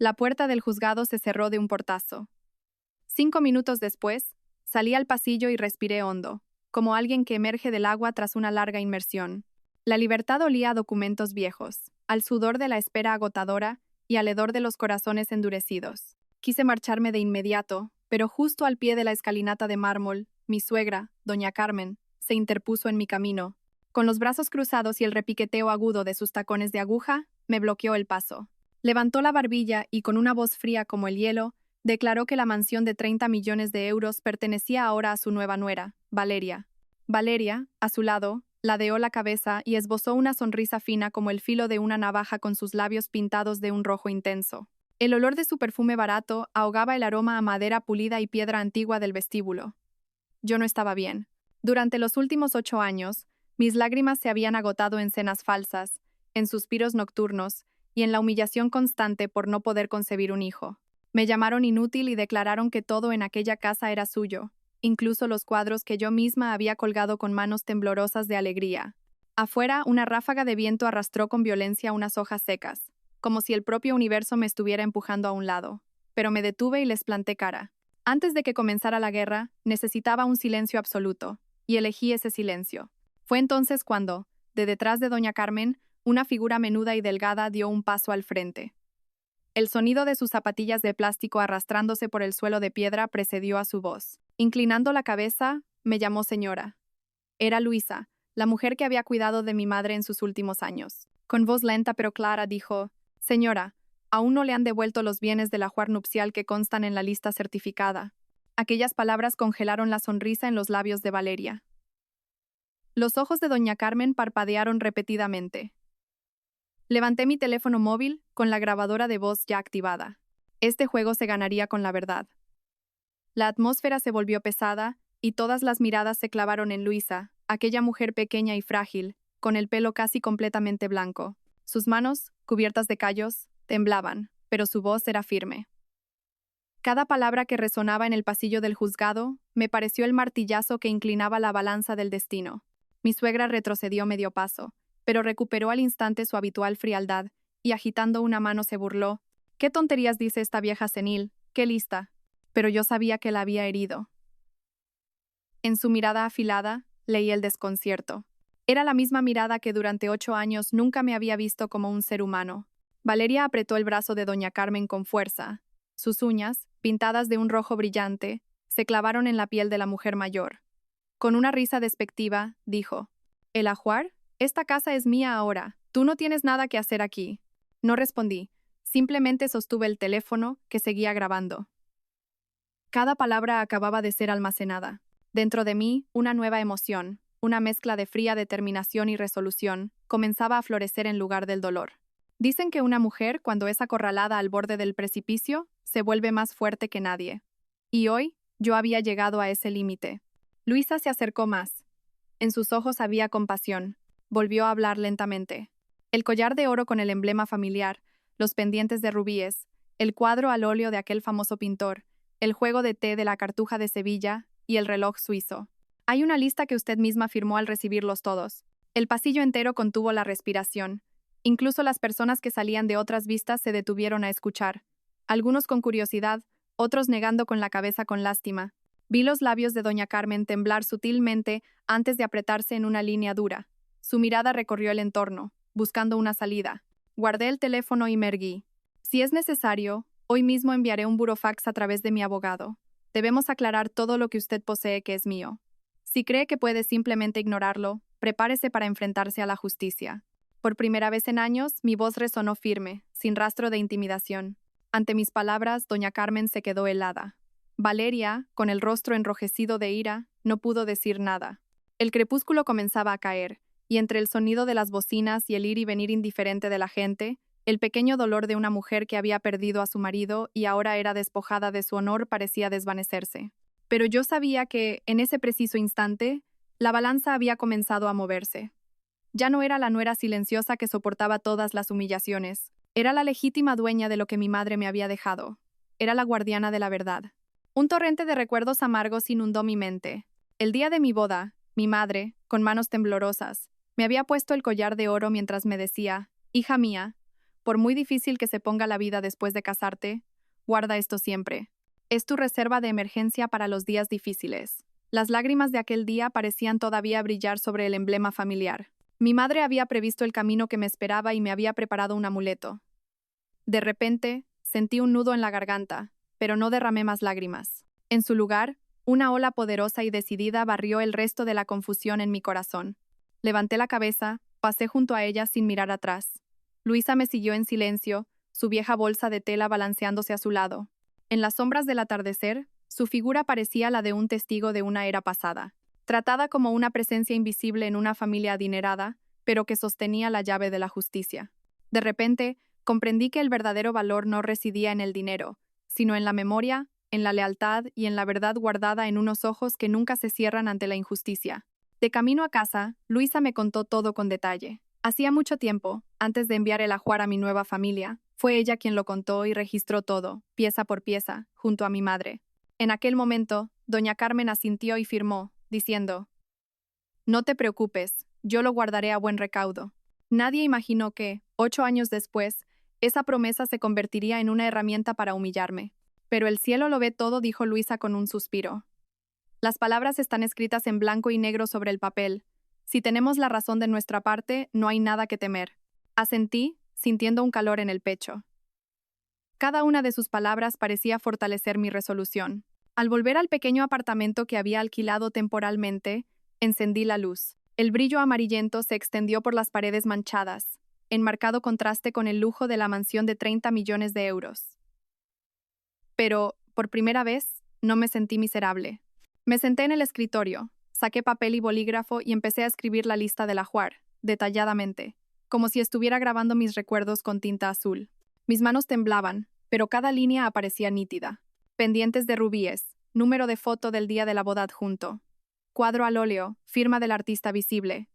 La puerta del juzgado se cerró de un portazo. 5 minutos después, salí al pasillo y respiré hondo, como alguien que emerge del agua tras una larga inmersión. La libertad olía a documentos viejos, al sudor de la espera agotadora y al hedor de los corazones endurecidos. Quise marcharme de inmediato, pero justo al pie de la escalinata de mármol, mi suegra, doña Carmen, se interpuso en mi camino. Con los brazos cruzados y el repiqueteo agudo de sus tacones de aguja, me bloqueó el paso. Levantó la barbilla y, con una voz fría como el hielo, declaró que la mansión de 30 millones de euros pertenecía ahora a su nueva nuera, Valeria. Valeria, a su lado, ladeó la cabeza y esbozó una sonrisa fina como el filo de una navaja con sus labios pintados de un rojo intenso. El olor de su perfume barato ahogaba el aroma a madera pulida y piedra antigua del vestíbulo. Yo no estaba bien. Durante los últimos 8 años, mis lágrimas se habían agotado en cenas falsas, en suspiros nocturnos y en la humillación constante por no poder concebir un hijo. Me llamaron inútil y declararon que todo en aquella casa era suyo, incluso los cuadros que yo misma había colgado con manos temblorosas de alegría. Afuera, una ráfaga de viento arrastró con violencia unas hojas secas, como si el propio universo me estuviera empujando a un lado. Pero me detuve y les planté cara. Antes de que comenzara la guerra, necesitaba un silencio absoluto, y elegí ese silencio. Fue entonces cuando, de detrás de doña Carmen, una figura menuda y delgada dio un paso al frente. El sonido de sus zapatillas de plástico arrastrándose por el suelo de piedra precedió a su voz. Inclinando la cabeza, me llamó señora. Era Luisa, la mujer que había cuidado de mi madre en sus últimos años. Con voz lenta pero clara dijo: «Señora, aún no le han devuelto los bienes del ajuar nupcial que constan en la lista certificada». Aquellas palabras congelaron la sonrisa en los labios de Valeria. Los ojos de doña Carmen parpadearon repetidamente. Levanté mi teléfono móvil, con la grabadora de voz ya activada. Este juego se ganaría con la verdad. La atmósfera se volvió pesada, y todas las miradas se clavaron en Luisa, aquella mujer pequeña y frágil, con el pelo casi completamente blanco. Sus manos, cubiertas de callos, temblaban, pero su voz era firme. Cada palabra que resonaba en el pasillo del juzgado me pareció el martillazo que inclinaba la balanza del destino. Mi suegra retrocedió medio paso, pero recuperó al instante su habitual frialdad, y agitando una mano se burló. «¿Qué tonterías dice esta vieja senil? ¡Qué lista!». Pero yo sabía que la había herido. En su mirada afilada, leí el desconcierto. Era la misma mirada que durante 8 años nunca me había visto como un ser humano. Valeria apretó el brazo de doña Carmen con fuerza. Sus uñas, pintadas de un rojo brillante, se clavaron en la piel de la mujer mayor. Con una risa despectiva, dijo: «¿El ajuar? Esta casa es mía ahora. Tú no tienes nada que hacer aquí». No respondí. Simplemente sostuve el teléfono, que seguía grabando. Cada palabra acababa de ser almacenada. Dentro de mí, una nueva emoción, una mezcla de fría determinación y resolución, comenzaba a florecer en lugar del dolor. Dicen que una mujer, cuando es acorralada al borde del precipicio, se vuelve más fuerte que nadie. Y hoy, yo había llegado a ese límite. Luisa se acercó más. En sus ojos había compasión. Volvió a hablar lentamente. El collar de oro con el emblema familiar, los pendientes de rubíes, el cuadro al óleo de aquel famoso pintor, el juego de té de la Cartuja de Sevilla y el reloj suizo. Hay una lista que usted misma firmó al recibirlos todos. El pasillo entero contuvo la respiración. Incluso las personas que salían de otras vistas se detuvieron a escuchar. Algunos con curiosidad, otros negando con la cabeza con lástima. Vi los labios de doña Carmen temblar sutilmente antes de apretarse en una línea dura. Su mirada recorrió el entorno, buscando una salida. Guardé el teléfono y me erguí. Si es necesario, hoy mismo enviaré un burofax a través de mi abogado. Debemos aclarar todo lo que usted posee que es mío. Si cree que puede simplemente ignorarlo, prepárese para enfrentarse a la justicia. Por primera vez en años, mi voz resonó firme, sin rastro de intimidación. Ante mis palabras, doña Carmen se quedó helada. Valeria, con el rostro enrojecido de ira, no pudo decir nada. El crepúsculo comenzaba a caer, y entre el sonido de las bocinas y el ir y venir indiferente de la gente, el pequeño dolor de una mujer que había perdido a su marido y ahora era despojada de su honor parecía desvanecerse. Pero yo sabía que, en ese preciso instante, la balanza había comenzado a moverse. Ya no era la nuera silenciosa que soportaba todas las humillaciones. Era la legítima dueña de lo que mi madre me había dejado. Era la guardiana de la verdad. Un torrente de recuerdos amargos inundó mi mente. El día de mi boda, mi madre, con manos temblorosas, me había puesto el collar de oro mientras me decía: «Hija mía, Por muy difícil que se ponga la vida después de casarte, guarda esto siempre. Es tu reserva de emergencia para los días difíciles. Las lágrimas de aquel día parecían todavía brillar sobre el emblema familiar. Mi madre había previsto el camino que me esperaba y me había preparado un amuleto. De repente, sentí un nudo en la garganta, pero no derramé más lágrimas. En su lugar, una ola poderosa y decidida barrió el resto de la confusión en mi corazón. Levanté la cabeza, pasé junto a ella sin mirar atrás. Luisa me siguió en silencio, su vieja bolsa de tela balanceándose a su lado. En las sombras del atardecer, su figura parecía la de un testigo de una era pasada, tratada como una presencia invisible en una familia adinerada, pero que sostenía la llave de la justicia. De repente, comprendí que el verdadero valor no residía en el dinero, sino en la memoria, en la lealtad y en la verdad guardada en unos ojos que nunca se cierran ante la injusticia. De camino a casa, Luisa me contó todo con detalle. Hacía mucho tiempo, antes de enviar el ajuar a mi nueva familia, fue ella quien lo contó y registró todo, pieza por pieza, junto a mi madre. En aquel momento, doña Carmen asintió y firmó, diciendo: «No te preocupes, yo lo guardaré a buen recaudo». Nadie imaginó que, 8 años después, esa promesa se convertiría en una herramienta para humillarme. Pero el cielo lo ve todo, dijo Luisa con un suspiro. Las palabras están escritas en blanco y negro sobre el papel. Si tenemos la razón de nuestra parte, no hay nada que temer. Asentí, sintiendo un calor en el pecho. Cada una de sus palabras parecía fortalecer mi resolución. Al volver al pequeño apartamento que había alquilado temporalmente, encendí la luz. El brillo amarillento se extendió por las paredes manchadas, en marcado contraste con el lujo de la mansión de 30 millones de euros. Pero, por primera vez, no me sentí miserable. Me senté en el escritorio, saqué papel y bolígrafo y empecé a escribir la lista del ajuar, detalladamente, como si estuviera grabando mis recuerdos con tinta azul. Mis manos temblaban, pero cada línea aparecía nítida. Pendientes de rubíes, número de foto del día de la boda adjunto, cuadro al óleo, firma del artista visible,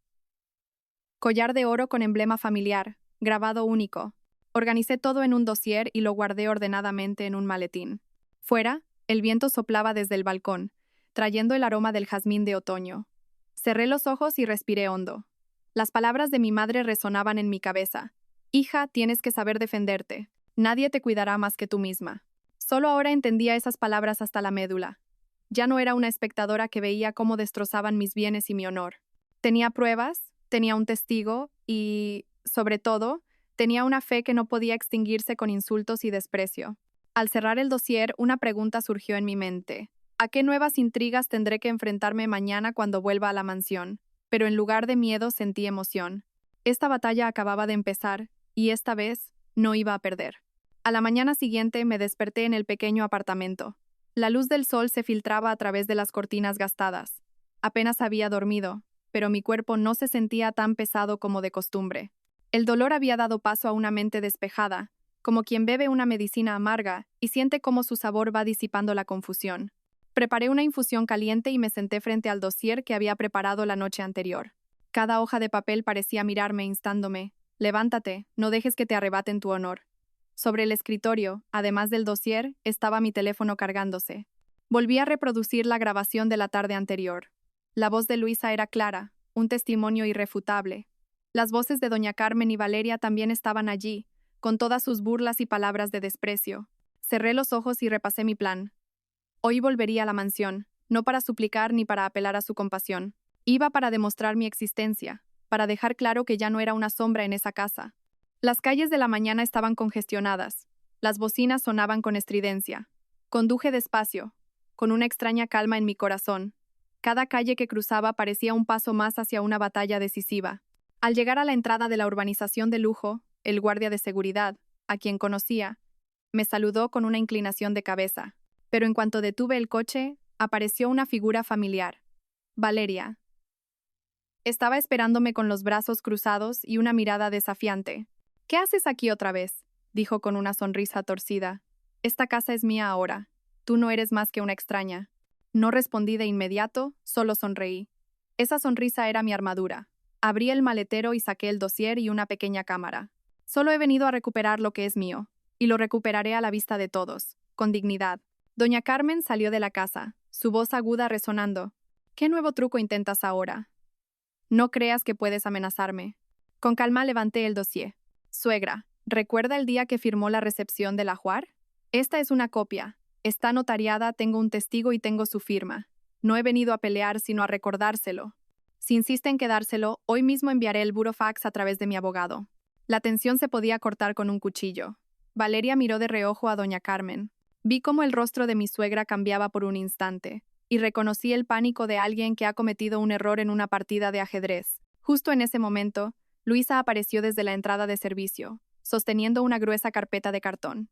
collar de oro con emblema familiar, grabado único. Organicé todo en un dossier y lo guardé ordenadamente en un maletín. Fuera, el viento soplaba desde el balcón, trayendo el aroma del jazmín de otoño. Cerré los ojos y respiré hondo. Las palabras de mi madre resonaban en mi cabeza. «Hija, tienes que saber defenderte. Nadie te cuidará más que tú misma». Solo ahora entendía esas palabras hasta la médula. Ya no era una espectadora que veía cómo destrozaban mis bienes y mi honor. Tenía pruebas, tenía un testigo y, sobre todo, tenía una fe que no podía extinguirse con insultos y desprecio. Al cerrar el dossier, una pregunta surgió en mi mente. ¿A qué nuevas intrigas tendré que enfrentarme mañana cuando vuelva a la mansión? Pero en lugar de miedo sentí emoción. Esta batalla acababa de empezar, y esta vez no iba a perder. A la mañana siguiente me desperté en el pequeño apartamento. La luz del sol se filtraba a través de las cortinas gastadas. Apenas había dormido, pero mi cuerpo no se sentía tan pesado como de costumbre. El dolor había dado paso a una mente despejada, como quien bebe una medicina amarga y siente cómo su sabor va disipando la confusión. Preparé una infusión caliente y me senté frente al dossier que había preparado la noche anterior. Cada hoja de papel parecía mirarme instándome: «Levántate, no dejes que te arrebaten tu honor». Sobre el escritorio, además del dossier, estaba mi teléfono cargándose. Volví a reproducir la grabación de la tarde anterior. La voz de Luisa era clara, un testimonio irrefutable. Las voces de doña Carmen y Valeria también estaban allí, con todas sus burlas y palabras de desprecio. Cerré los ojos y repasé mi plan. Hoy volvería a la mansión, no para suplicar ni para apelar a su compasión. Iba para demostrar mi existencia, para dejar claro que ya no era una sombra en esa casa. Las calles de la mañana estaban congestionadas. Las bocinas sonaban con estridencia. Conduje despacio, con una extraña calma en mi corazón. Cada calle que cruzaba parecía un paso más hacia una batalla decisiva. Al llegar a la entrada de la urbanización de lujo, el guardia de seguridad, a quien conocía, me saludó con una inclinación de cabeza. Pero en cuanto detuve el coche, apareció una figura familiar. Valeria. Estaba esperándome con los brazos cruzados y una mirada desafiante. «¿Qué haces aquí otra vez?», dijo con una sonrisa torcida. «Esta casa es mía ahora. Tú no eres más que una extraña». No respondí de inmediato, solo sonreí. Esa sonrisa era mi armadura. Abrí el maletero y saqué el dossier y una pequeña cámara. Solo he venido a recuperar lo que es mío, y lo recuperaré a la vista de todos, con dignidad. Doña Carmen salió de la casa, su voz aguda resonando. «¿Qué nuevo truco intentas ahora? No creas que puedes amenazarme». Con calma levanté el dossier. «Suegra, ¿Recuerda el día que firmó la recepción del ajuar? Esta es una copia. Está notariada, tengo un testigo y tengo su firma. No he venido a pelear, sino a recordárselo. Si insiste en quedárselo, hoy mismo enviaré el burofax a través de mi abogado. La tensión se podía cortar con un cuchillo. Valeria miró de reojo a doña Carmen. Vi cómo el rostro de mi suegra cambiaba por un instante, y reconocí el pánico de alguien que ha cometido un error en una partida de ajedrez. Justo en ese momento, Luisa apareció desde la entrada de servicio, sosteniendo una gruesa carpeta de cartón.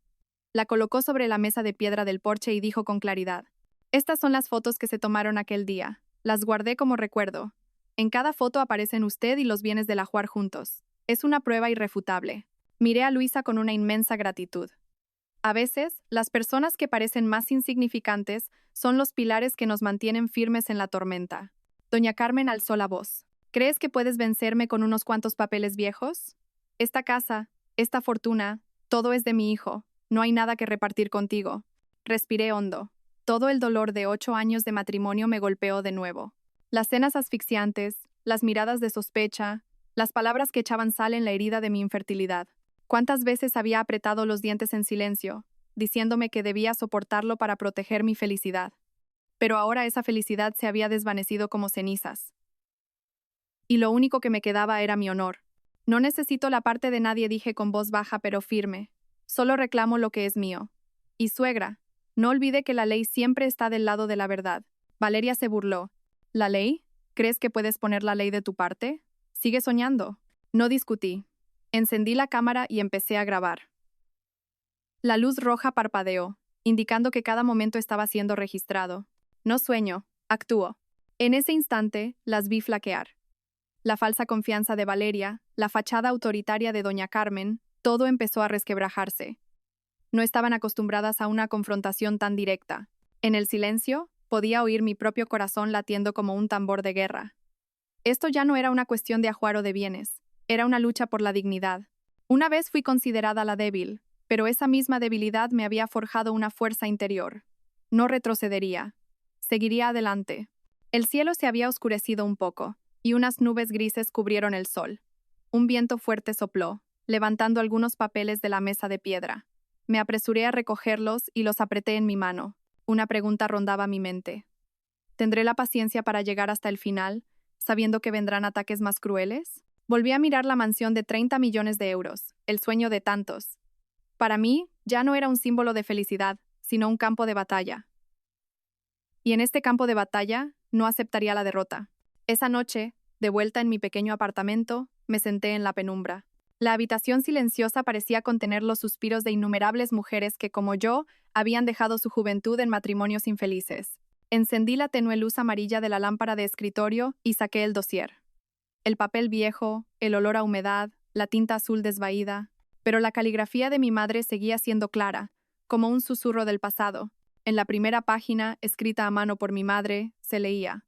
La colocó sobre la mesa de piedra del porche y dijo con claridad: «Estas son las fotos que se tomaron aquel día. Las guardé como recuerdo. En cada foto aparecen usted y los bienes del ajuar juntos. Es una prueba irrefutable». Miré a Luisa con una inmensa gratitud. A veces, las personas que parecen más insignificantes son los pilares que nos mantienen firmes en la tormenta. Doña Carmen alzó la voz. ¿Crees que puedes vencerme con unos cuantos papeles viejos? Esta casa, esta fortuna, todo es de mi hijo. No hay nada que repartir contigo. Respiré hondo. Todo el dolor de 8 años de matrimonio me golpeó de nuevo. Las cenas asfixiantes, las miradas de sospecha, las palabras que echaban sal en la herida de mi infertilidad. ¿Cuántas veces había apretado los dientes en silencio, diciéndome que debía soportarlo para proteger mi felicidad? Pero ahora esa felicidad se había desvanecido como cenizas. Y lo único que me quedaba era mi honor. No necesito la parte de nadie, dije con voz baja pero firme. Solo reclamo lo que es mío. Y suegra, no olvide que la ley siempre está del lado de la verdad. Valeria se burló. ¿La ley? ¿Crees que puedes poner la ley de tu parte? Sigue soñando. No discutí. Encendí la cámara y empecé a grabar. La luz roja parpadeó, indicando que cada momento estaba siendo registrado. No sueño, actúo. En ese instante, las vi flaquear. La falsa confianza de Valeria, la fachada autoritaria de doña Carmen, todo empezó a resquebrajarse. No estaban acostumbradas a una confrontación tan directa. En el silencio, podía oír mi propio corazón latiendo como un tambor de guerra. Esto ya no era una cuestión de ajuar o de bienes. Era una lucha por la dignidad. Una vez fui considerada la débil, pero esa misma debilidad me había forjado una fuerza interior. No retrocedería. Seguiría adelante. El cielo se había oscurecido un poco, y unas nubes grises cubrieron el sol. Un viento fuerte sopló, levantando algunos papeles de la mesa de piedra. Me apresuré a recogerlos y los apreté en mi mano. Una pregunta rondaba mi mente. ¿Tendré la paciencia para llegar hasta el final, sabiendo que vendrán ataques más crueles? Volví a mirar la mansión de 30 millones de euros, el sueño de tantos. Para mí, ya no era un símbolo de felicidad, sino un campo de batalla. Y en este campo de batalla, no aceptaría la derrota. Esa noche, de vuelta en mi pequeño apartamento, me senté en la penumbra. La habitación silenciosa parecía contener los suspiros de innumerables mujeres que, como yo, habían dejado su juventud en matrimonios infelices. Encendí la tenue luz amarilla de la lámpara de escritorio y saqué el dossier. El papel viejo, el olor a humedad, la tinta azul desvaída, pero la caligrafía de mi madre seguía siendo clara, como un susurro del pasado. En la primera página, escrita a mano por mi madre, se leía: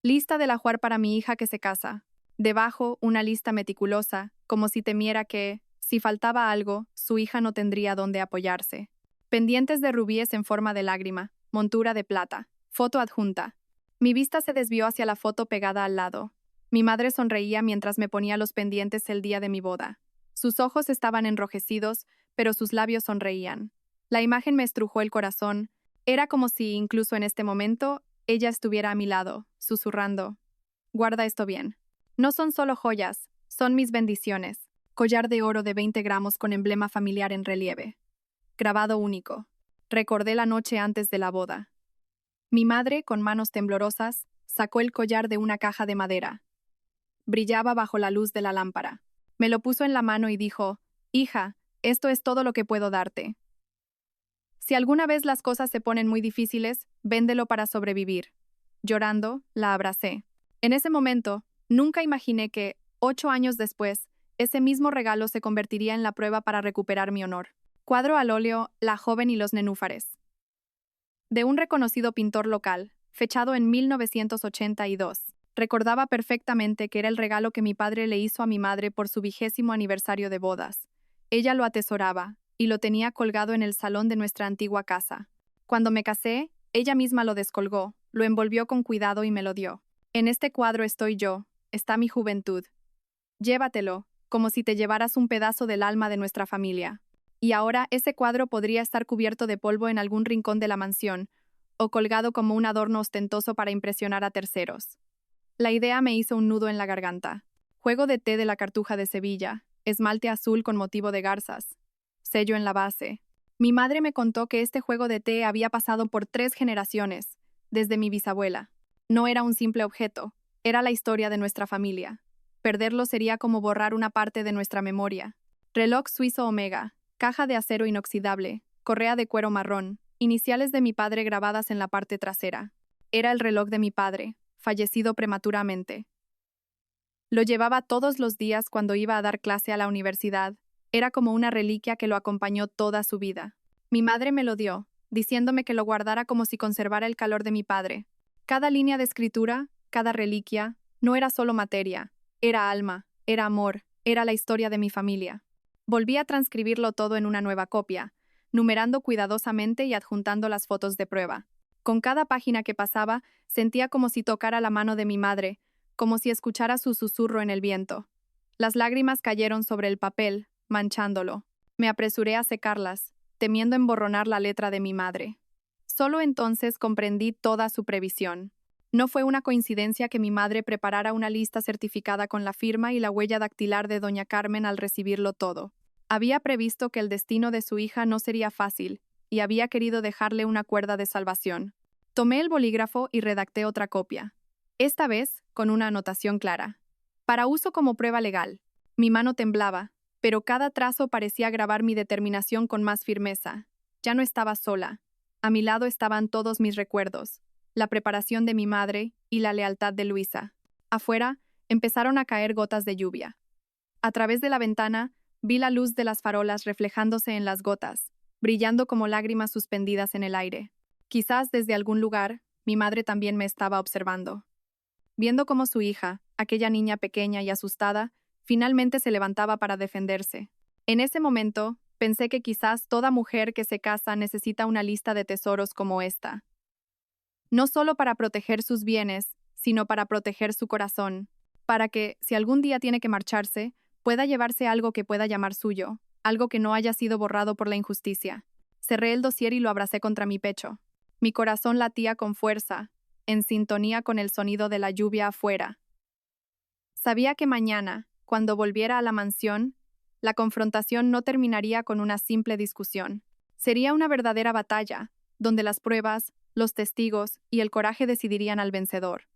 «Lista del ajuar para mi hija que se casa». Debajo, una lista meticulosa, como si temiera que, si faltaba algo, su hija no tendría dónde apoyarse. Pendientes de rubíes en forma de lágrima, montura de plata, foto adjunta. Mi vista se desvió hacia la foto pegada al lado. Mi madre sonreía mientras me ponía los pendientes el día de mi boda. Sus ojos estaban enrojecidos, pero sus labios sonreían. La imagen me estrujó el corazón. Era como si, incluso en este momento, ella estuviera a mi lado, susurrando: «Guarda esto bien. No son solo joyas, son mis bendiciones». Collar de oro de 20 gramos con emblema familiar en relieve. Grabado único. Recordé la noche antes de la boda. Mi madre, con manos temblorosas, sacó el collar de una caja de madera. Brillaba bajo la luz de la lámpara. Me lo puso en la mano y dijo: «Hija, esto es todo lo que puedo darte. Si alguna vez las cosas se ponen muy difíciles, véndelo para sobrevivir». Llorando, la abracé. En ese momento, nunca imaginé que, 8 años después, ese mismo regalo se convertiría en la prueba para recuperar mi honor. Cuadro al óleo La joven y los nenúfares. De un reconocido pintor local, fechado en 1982. Recordaba perfectamente que era el regalo que mi padre le hizo a mi madre por su 20º aniversario de bodas. Ella lo atesoraba, y lo tenía colgado en el salón de nuestra antigua casa. Cuando me casé, ella misma lo descolgó, lo envolvió con cuidado y me lo dio. En este cuadro estoy yo, está mi juventud. Llévatelo, como si te llevaras un pedazo del alma de nuestra familia. Y ahora ese cuadro podría estar cubierto de polvo en algún rincón de la mansión, o colgado como un adorno ostentoso para impresionar a terceros. La idea me hizo un nudo en la garganta. Juego de té de la Cartuja de Sevilla, esmalte azul con motivo de garzas, sello en la base. Mi madre me contó que este juego de té había pasado por 3 generaciones, desde mi bisabuela. No era un simple objeto, era la historia de nuestra familia. Perderlo sería como borrar una parte de nuestra memoria. Reloj suizo Omega, caja de acero inoxidable, correa de cuero marrón, iniciales de mi padre grabadas en la parte trasera. Era el reloj de mi padre, fallecido prematuramente. Lo llevaba todos los días cuando iba a dar clase a la universidad. Era como una reliquia que lo acompañó toda su vida. Mi madre me lo dio, diciéndome que lo guardara como si conservara el calor de mi padre. Cada línea de escritura, cada reliquia, no era solo materia, era alma, era amor, era la historia de mi familia. Volví a transcribirlo todo en una nueva copia, numerando cuidadosamente y adjuntando las fotos de prueba. Con cada página que pasaba, sentía como si tocara la mano de mi madre, como si escuchara su susurro en el viento. Las lágrimas cayeron sobre el papel, manchándolo. Me apresuré a secarlas, temiendo emborronar la letra de mi madre. Solo entonces comprendí toda su previsión. No fue una coincidencia que mi madre preparara una lista certificada con la firma y la huella dactilar de doña Carmen al recibirlo todo. Había previsto que el destino de su hija no sería fácil, y había querido dejarle una cuerda de salvación. Tomé el bolígrafo y redacté otra copia. Esta vez, con una anotación clara. Para uso como prueba legal. Mi mano temblaba, pero cada trazo parecía grabar mi determinación con más firmeza. Ya no estaba sola. A mi lado estaban todos mis recuerdos, la preparación de mi madre y la lealtad de Luisa. Afuera, empezaron a caer gotas de lluvia. A través de la ventana, vi la luz de las farolas reflejándose en las gotas, brillando como lágrimas suspendidas en el aire. Quizás desde algún lugar, mi madre también me estaba observando. Viendo cómo su hija, aquella niña pequeña y asustada, finalmente se levantaba para defenderse. En ese momento, pensé que quizás toda mujer que se casa necesita una lista de tesoros como esta. No solo para proteger sus bienes, sino para proteger su corazón, para que, si algún día tiene que marcharse, pueda llevarse algo que pueda llamar suyo, algo que no haya sido borrado por la injusticia. Cerré el dossier y lo abracé contra mi pecho. Mi corazón latía con fuerza, en sintonía con el sonido de la lluvia afuera. Sabía que mañana, cuando volviera a la mansión, la confrontación no terminaría con una simple discusión. Sería una verdadera batalla, donde las pruebas, los testigos y el coraje decidirían al vencedor.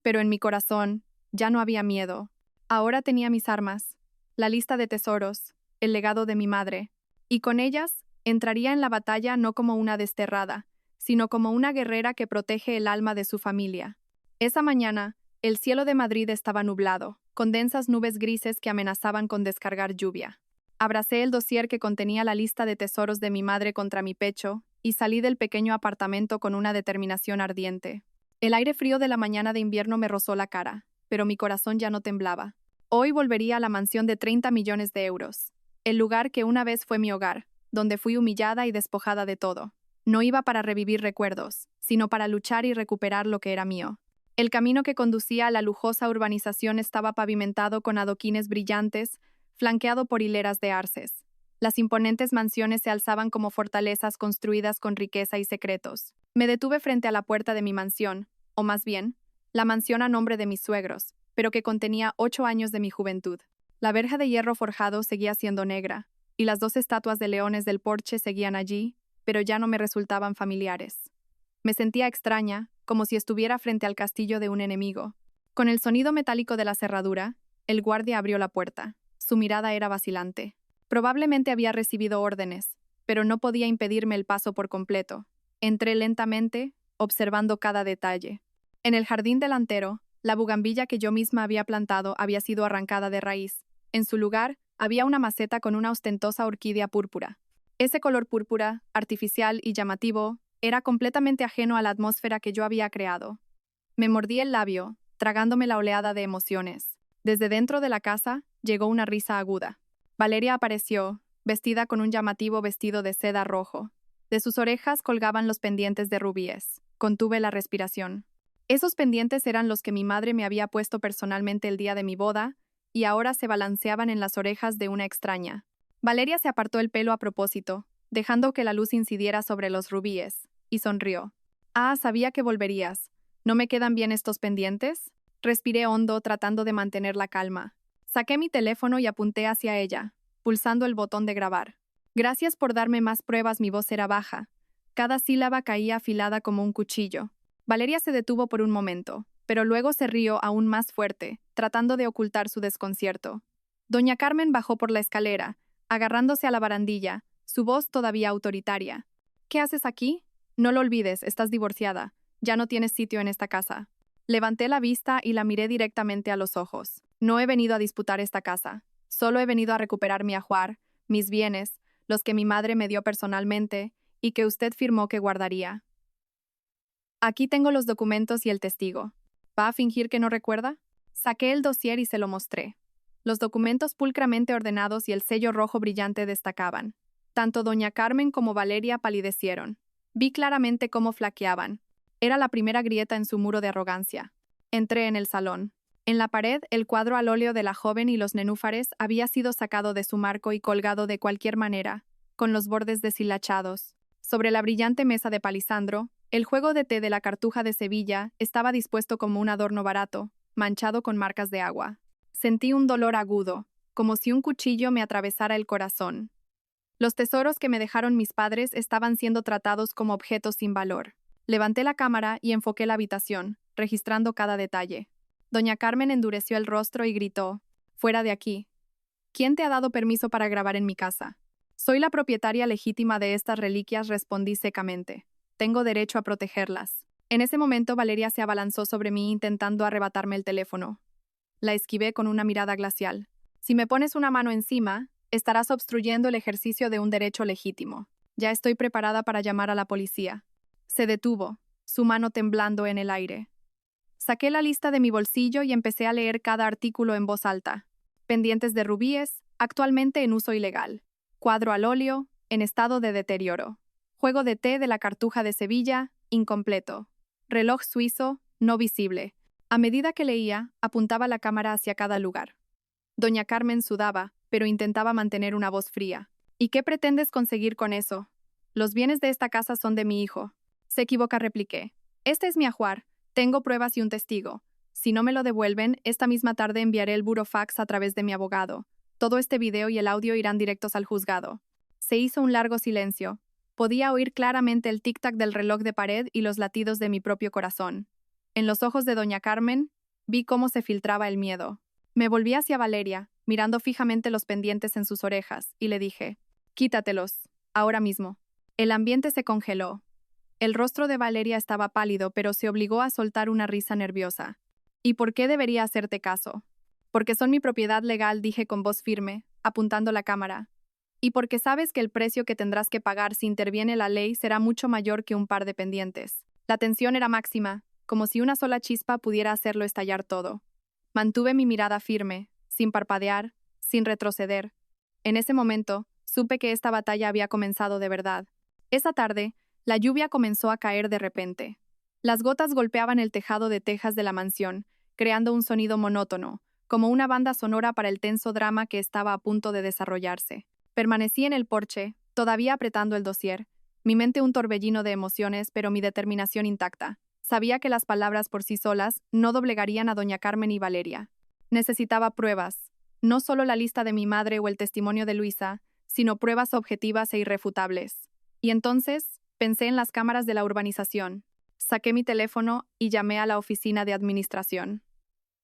Pero en mi corazón ya no había miedo. Ahora tenía mis armas, la lista de tesoros, el legado de mi madre, y con ellas entraría en la batalla no como una desterrada, sino como una guerrera que protege el alma de su familia. Esa mañana, el cielo de Madrid estaba nublado, con densas nubes grises que amenazaban con descargar lluvia. Abracé el dossier que contenía la lista de tesoros de mi madre contra mi pecho y salí del pequeño apartamento con una determinación ardiente. El aire frío de la mañana de invierno me rozó la cara, pero mi corazón ya no temblaba. Hoy volvería a la mansión de 30 millones de euros, el lugar que una vez fue mi hogar, donde fui humillada y despojada de todo. No iba para revivir recuerdos, sino para luchar y recuperar lo que era mío. El camino que conducía a la lujosa urbanización estaba pavimentado con adoquines brillantes, flanqueado por hileras de arces. Las imponentes mansiones se alzaban como fortalezas construidas con riqueza y secretos. Me detuve frente a la puerta de mi mansión, o más bien, la mansión a nombre de mis suegros, pero que contenía 8 años de mi juventud. La verja de hierro forjado seguía siendo negra, y las 2 estatuas de leones del porche seguían allí, pero ya no me resultaban familiares. Me sentía extraña, como si estuviera frente al castillo de un enemigo. Con el sonido metálico de la cerradura, el guardia abrió la puerta. Su mirada era vacilante. Probablemente había recibido órdenes, pero no podía impedirme el paso por completo. Entré lentamente, observando cada detalle. En el jardín delantero, la bugambilla que yo misma había plantado había sido arrancada de raíz. En su lugar, había una maceta con una ostentosa orquídea púrpura. Ese color púrpura, artificial y llamativo, era completamente ajeno a la atmósfera que yo había creado. Me mordí el labio, tragándome la oleada de emociones. Desde dentro de la casa, llegó una risa aguda. Valeria apareció, vestida con un llamativo vestido de seda rojo. De sus orejas colgaban los pendientes de rubíes. Contuve la respiración. Esos pendientes eran los que mi madre me había puesto personalmente el día de mi boda, y ahora se balanceaban en las orejas de una extraña. Valeria se apartó el pelo a propósito, dejando que la luz incidiera sobre los rubíes, y sonrió. Ah, sabía que volverías. ¿No me quedan bien estos pendientes? Respiré hondo, tratando de mantener la calma. Saqué mi teléfono y apunté hacia ella, pulsando el botón de grabar. Gracias por darme más pruebas, mi voz era baja. Cada sílaba caía afilada como un cuchillo. Valeria se detuvo por un momento, pero luego se rió aún más fuerte, tratando de ocultar su desconcierto. Doña Carmen bajó por la escalera, agarrándose a la barandilla, su voz todavía autoritaria. ¿Qué haces aquí? No lo olvides, estás divorciada. Ya no tienes sitio en esta casa. Levanté la vista y la miré directamente a los ojos. No he venido a disputar esta casa. Solo he venido a recuperar mi ajuar, mis bienes, los que mi madre me dio personalmente y que usted firmó que guardaría. Aquí tengo los documentos y el testigo. ¿Va a fingir que no recuerda? Saqué el dossier y se lo mostré. Los documentos pulcramente ordenados y el sello rojo brillante destacaban. Tanto doña Carmen como Valeria palidecieron. Vi claramente cómo flaqueaban. Era la primera grieta en su muro de arrogancia. Entré en el salón. En la pared, el cuadro al óleo de la joven y los nenúfares había sido sacado de su marco y colgado de cualquier manera, con los bordes deshilachados. Sobre la brillante mesa de palisandro, el juego de té de la Cartuja de Sevilla estaba dispuesto como un adorno barato, manchado con marcas de agua. Sentí un dolor agudo, como si un cuchillo me atravesara el corazón. Los tesoros que me dejaron mis padres estaban siendo tratados como objetos sin valor. Levanté la cámara y enfoqué la habitación, registrando cada detalle. Doña Carmen endureció el rostro y gritó: «Fuera de aquí. ¿Quién te ha dado permiso para grabar en mi casa?» «Soy la propietaria legítima de estas reliquias», respondí secamente. «Tengo derecho a protegerlas». En ese momento Valeria se abalanzó sobre mí intentando arrebatarme el teléfono. La esquivé con una mirada glacial. «Si me pones una mano encima, estarás obstruyendo el ejercicio de un derecho legítimo. Ya estoy preparada para llamar a la policía». Se detuvo, su mano temblando en el aire. Saqué la lista de mi bolsillo y empecé a leer cada artículo en voz alta. Pendientes de rubíes, actualmente en uso ilegal. Cuadro al óleo, en estado de deterioro. Juego de té de la Cartuja de Sevilla, incompleto. Reloj suizo, no visible. A medida que leía, apuntaba la cámara hacia cada lugar. Doña Carmen sudaba, pero intentaba mantener una voz fría. «¿Y qué pretendes conseguir con eso? Los bienes de esta casa son de mi hijo». «Se equivoca», repliqué. «Este es mi ajuar. Tengo pruebas y un testigo. Si no me lo devuelven, esta misma tarde enviaré el burofax a través de mi abogado. Todo este video y el audio irán directos al juzgado». Se hizo un largo silencio. Podía oír claramente el tic-tac del reloj de pared y los latidos de mi propio corazón. En los ojos de doña Carmen, vi cómo se filtraba el miedo. Me volví hacia Valeria, mirando fijamente los pendientes en sus orejas, y le dije: «Quítatelos, ahora mismo». El ambiente se congeló. El rostro de Valeria estaba pálido, pero se obligó a soltar una risa nerviosa. «¿Y por qué debería hacerte caso?» «Porque son mi propiedad legal», dije con voz firme, apuntando la cámara. «Y porque sabes que el precio que tendrás que pagar si interviene la ley será mucho mayor que un par de pendientes». La tensión era máxima, como si una sola chispa pudiera hacerlo estallar todo. Mantuve mi mirada firme, sin parpadear, sin retroceder. En ese momento, supe que esta batalla había comenzado de verdad. Esa tarde, la lluvia comenzó a caer de repente. Las gotas golpeaban el tejado de tejas de la mansión, creando un sonido monótono, como una banda sonora para el tenso drama que estaba a punto de desarrollarse. Permanecí en el porche, todavía apretando el dossier, mi mente un torbellino de emociones, pero mi determinación intacta. Sabía que las palabras por sí solas no doblegarían a doña Carmen y Valeria. Necesitaba pruebas, no solo la lista de mi madre o el testimonio de Luisa, sino pruebas objetivas e irrefutables. Y entonces, pensé en las cámaras de la urbanización. Saqué mi teléfono y llamé a la oficina de administración.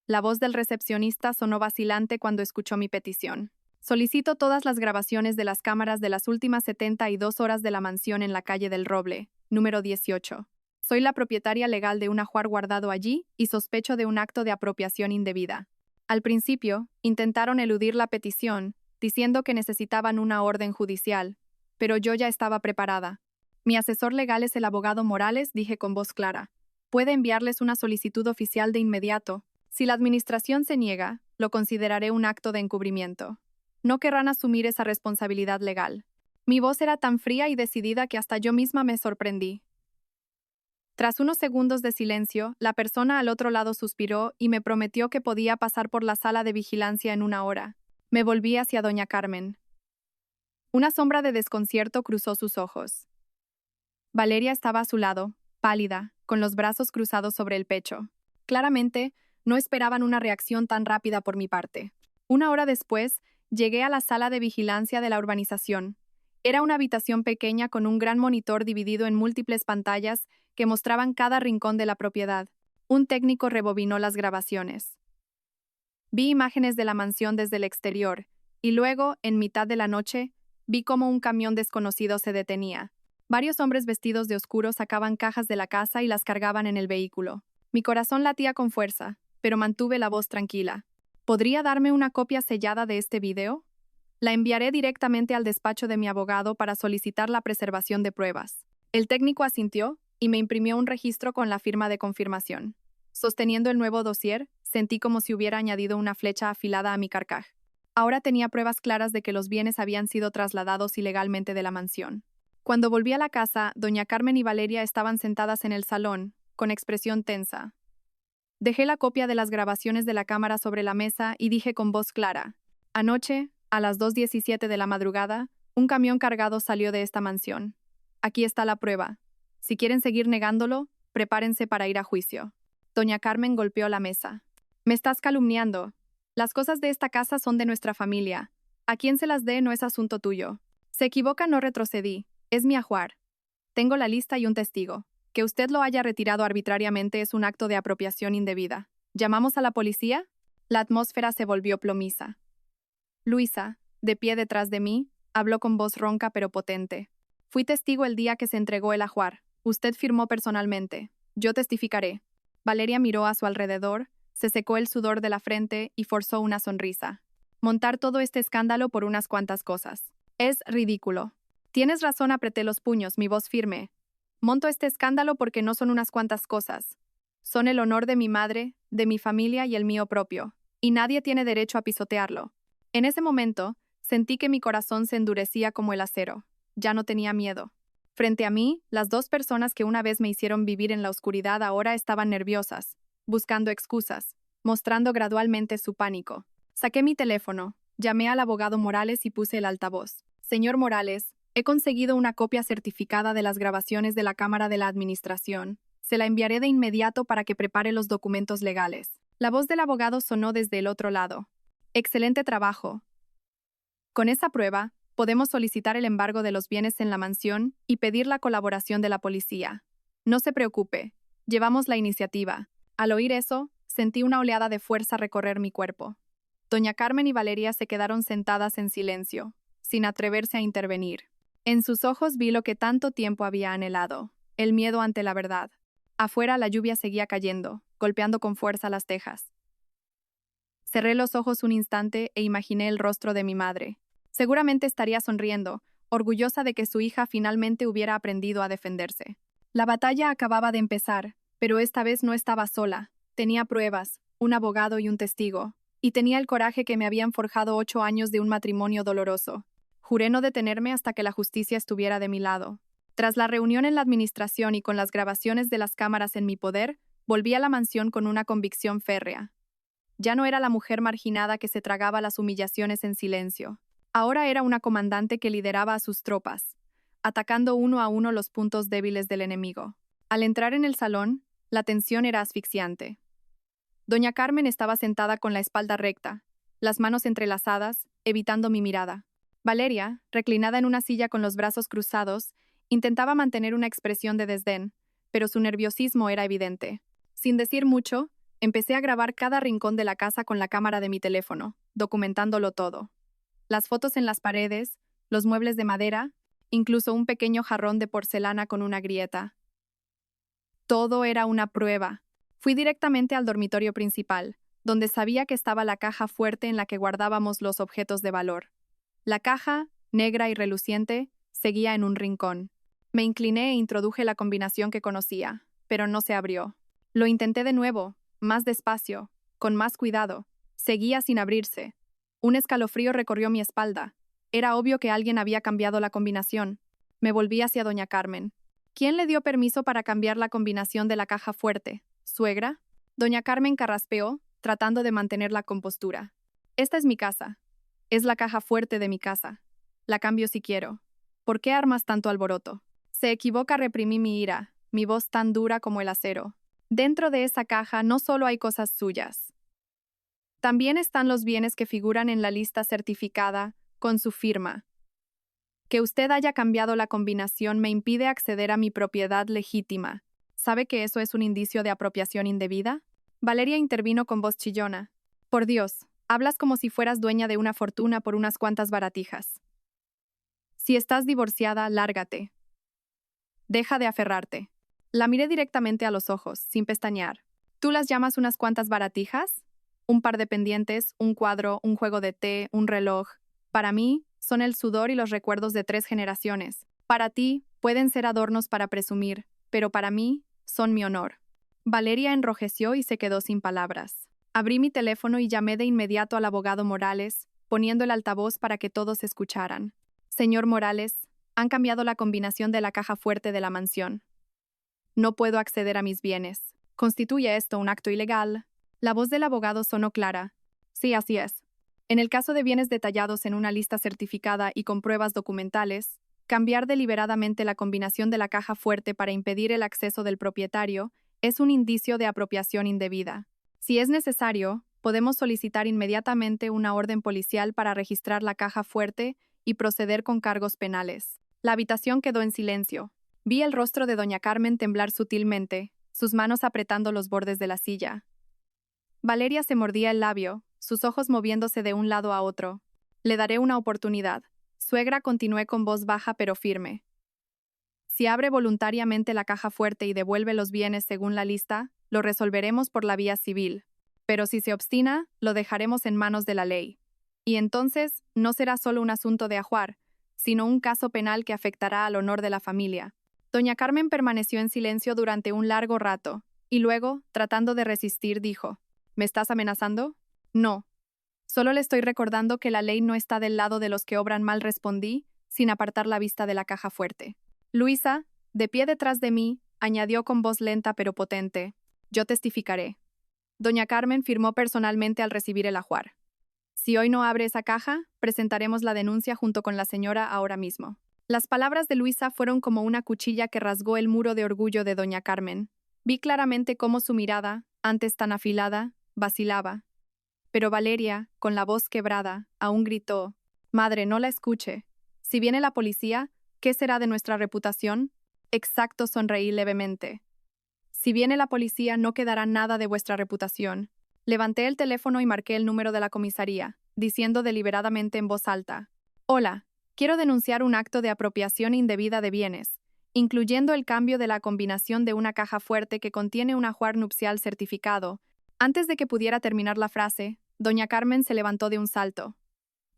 La voz del recepcionista sonó vacilante cuando escuchó mi petición. «Solicito todas las grabaciones de las cámaras de las últimas 72 horas de la mansión en la calle del Roble, número 18. Soy la propietaria legal de un ajuar guardado allí y sospecho de un acto de apropiación indebida». Al principio, intentaron eludir la petición, diciendo que necesitaban una orden judicial, pero yo ya estaba preparada. «Mi asesor legal es el abogado Morales», dije con voz clara. «Puede enviarles una solicitud oficial de inmediato. Si la administración se niega, lo consideraré un acto de encubrimiento. No querrán asumir esa responsabilidad legal». Mi voz era tan fría y decidida que hasta yo misma me sorprendí. Tras unos segundos de silencio, la persona al otro lado suspiró y me prometió que podía pasar por la sala de vigilancia en una hora. Me volví hacia doña Carmen. Una sombra de desconcierto cruzó sus ojos. Valeria estaba a su lado, pálida, con los brazos cruzados sobre el pecho. Claramente, no esperaban una reacción tan rápida por mi parte. Una hora después, llegué a la sala de vigilancia de la urbanización. Era una habitación pequeña con un gran monitor dividido en múltiples pantallas que mostraban cada rincón de la propiedad. Un técnico rebobinó las grabaciones. Vi imágenes de la mansión desde el exterior, y luego, en mitad de la noche, vi cómo un camión desconocido se detenía. Varios hombres vestidos de oscuro sacaban cajas de la casa y las cargaban en el vehículo. Mi corazón latía con fuerza, pero mantuve la voz tranquila. ¿Podría darme una copia sellada de este video? La enviaré directamente al despacho de mi abogado para solicitar la preservación de pruebas. El técnico asintió y me imprimió un registro con la firma de confirmación. Sosteniendo el nuevo dossier, sentí como si hubiera añadido una flecha afilada a mi carcaj. Ahora tenía pruebas claras de que los bienes habían sido trasladados ilegalmente de la mansión. Cuando volví a la casa, doña Carmen y Valeria estaban sentadas en el salón, con expresión tensa. Dejé la copia de las grabaciones de la cámara sobre la mesa y dije con voz clara: anoche, a las 2:17 de la madrugada, un camión cargado salió de esta mansión. Aquí está la prueba. Si quieren seguir negándolo, prepárense para ir a juicio. Doña Carmen golpeó la mesa. Me estás calumniando. Las cosas de esta casa son de nuestra familia. A quien se las dé no es asunto tuyo. Se equivoca, no retrocedí. Es mi ajuar. Tengo la lista y un testigo. Que usted lo haya retirado arbitrariamente es un acto de apropiación indebida. ¿Llamamos a la policía? La atmósfera se volvió plomiza. Luisa, de pie detrás de mí, habló con voz ronca pero potente. Fui testigo el día que se entregó el ajuar. Usted firmó personalmente. Yo testificaré. Valeria miró a su alrededor, se secó el sudor de la frente y forzó una sonrisa. Montar todo este escándalo por unas cuantas cosas. Es ridículo. Tienes razón, apreté los puños, mi voz firme. Monto este escándalo porque no son unas cuantas cosas. Son el honor de mi madre, de mi familia y el mío propio, y nadie tiene derecho a pisotearlo. En ese momento, sentí que mi corazón se endurecía como el acero. Ya no tenía miedo. Frente a mí, las dos personas que una vez me hicieron vivir en la oscuridad ahora estaban nerviosas, buscando excusas, mostrando gradualmente su pánico. Saqué mi teléfono, llamé al abogado Morales y puse el altavoz. Señor Morales, he conseguido una copia certificada de las grabaciones de la Cámara de la Administración. Se la enviaré de inmediato para que prepare los documentos legales. La voz del abogado sonó desde el otro lado. Excelente trabajo. Con esa prueba, podemos solicitar el embargo de los bienes en la mansión y pedir la colaboración de la policía. No se preocupe, llevamos la iniciativa. Al oír eso, sentí una oleada de fuerza recorrer mi cuerpo. Doña Carmen y Valeria se quedaron sentadas en silencio, sin atreverse a intervenir. En sus ojos vi lo que tanto tiempo había anhelado, el miedo ante la verdad. Afuera la lluvia seguía cayendo, golpeando con fuerza las tejas. Cerré los ojos un instante e imaginé el rostro de mi madre. Seguramente estaría sonriendo, orgullosa de que su hija finalmente hubiera aprendido a defenderse. La batalla acababa de empezar, pero esta vez no estaba sola. Tenía pruebas, un abogado y un testigo, y tenía el coraje que me habían forjado 8 años de un matrimonio doloroso. Juré no detenerme hasta que la justicia estuviera de mi lado. Tras la reunión en la administración y con las grabaciones de las cámaras en mi poder, volví a la mansión con una convicción férrea. Ya no era la mujer marginada que se tragaba las humillaciones en silencio. Ahora era una comandante que lideraba a sus tropas, atacando uno a uno los puntos débiles del enemigo. Al entrar en el salón, la tensión era asfixiante. Doña Carmen estaba sentada con la espalda recta, las manos entrelazadas, evitando mi mirada. Valeria, reclinada en una silla con los brazos cruzados, intentaba mantener una expresión de desdén, pero su nerviosismo era evidente. Sin decir mucho, empecé a grabar cada rincón de la casa con la cámara de mi teléfono, documentándolo todo. Las fotos en las paredes, los muebles de madera, incluso un pequeño jarrón de porcelana con una grieta. Todo era una prueba. Fui directamente al dormitorio principal, donde sabía que estaba la caja fuerte en la que guardábamos los objetos de valor. La caja, negra y reluciente, seguía en un rincón. Me incliné e introduje la combinación que conocía, pero no se abrió. Lo intenté de nuevo, más despacio, con más cuidado. Seguía sin abrirse. Un escalofrío recorrió mi espalda. Era obvio que alguien había cambiado la combinación. Me volví hacia doña Carmen. ¿Quién le dio permiso para cambiar la combinación de la caja fuerte? ¿Suegra? Doña Carmen carraspeó, tratando de mantener la compostura. Esta es mi casa. Es la caja fuerte de mi casa. La cambio si quiero. ¿Por qué armas tanto alboroto? Se equivoca, reprimí mi ira, mi voz tan dura como el acero. Dentro de esa caja no solo hay cosas suyas. También están los bienes que figuran en la lista certificada, con su firma. Que usted haya cambiado la combinación me impide acceder a mi propiedad legítima. ¿Sabe que eso es un indicio de apropiación indebida? Valeria intervino con voz chillona. Por Dios, hablas como si fueras dueña de una fortuna por unas cuantas baratijas. Si estás divorciada, lárgate. Deja de aferrarte. La miré directamente a los ojos, sin pestañear. ¿Tú las llamas unas cuantas baratijas? Un par de pendientes, un cuadro, un juego de té, un reloj. Para mí, son el sudor y los recuerdos de 3 generaciones. Para ti, pueden ser adornos para presumir, pero para mí, son mi honor. Valeria enrojeció y se quedó sin palabras. Abrí mi teléfono y llamé de inmediato al abogado Morales, poniendo el altavoz para que todos escucharan. Señor Morales, han cambiado la combinación de la caja fuerte de la mansión. No puedo acceder a mis bienes. ¿Constituye esto un acto ilegal? La voz del abogado sonó clara. Sí, así es. En el caso de bienes detallados en una lista certificada y con pruebas documentales, cambiar deliberadamente la combinación de la caja fuerte para impedir el acceso del propietario es un indicio de apropiación indebida. Si es necesario, podemos solicitar inmediatamente una orden policial para registrar la caja fuerte y proceder con cargos penales. La habitación quedó en silencio. Vi el rostro de doña Carmen temblar sutilmente, sus manos apretando los bordes de la silla. Valeria se mordía el labio, sus ojos moviéndose de un lado a otro. Le daré una oportunidad. Suegra, continué con voz baja pero firme. Si abre voluntariamente la caja fuerte y devuelve los bienes según la lista, lo resolveremos por la vía civil. Pero si se obstina, lo dejaremos en manos de la ley. Y entonces, no será solo un asunto de ajuar, sino un caso penal que afectará al honor de la familia. Doña Carmen permaneció en silencio durante un largo rato, y luego, tratando de resistir, dijo: ¿Me estás amenazando? No. Solo le estoy recordando que la ley no está del lado de los que obran mal, respondí, sin apartar la vista de la caja fuerte. Luisa, de pie detrás de mí, añadió con voz lenta pero potente: yo testificaré. Doña Carmen firmó personalmente al recibir el ajuar. Si hoy no abre esa caja, presentaremos la denuncia junto con la señora ahora mismo. Las palabras de Luisa fueron como una cuchilla que rasgó el muro de orgullo de doña Carmen. Vi claramente cómo su mirada, antes tan afilada, vacilaba. Pero Valeria, con la voz quebrada, aún gritó: Madre, no la escuche. Si viene la policía, ¿qué será de nuestra reputación? Exacto, sonreí levemente. Si viene la policía, no quedará nada de vuestra reputación. Levanté el teléfono y marqué el número de la comisaría, diciendo deliberadamente en voz alta: Hola, quiero denunciar un acto de apropiación indebida de bienes, incluyendo el cambio de la combinación de una caja fuerte que contiene un ajuar nupcial certificado. Antes de que pudiera terminar la frase, doña Carmen se levantó de un salto.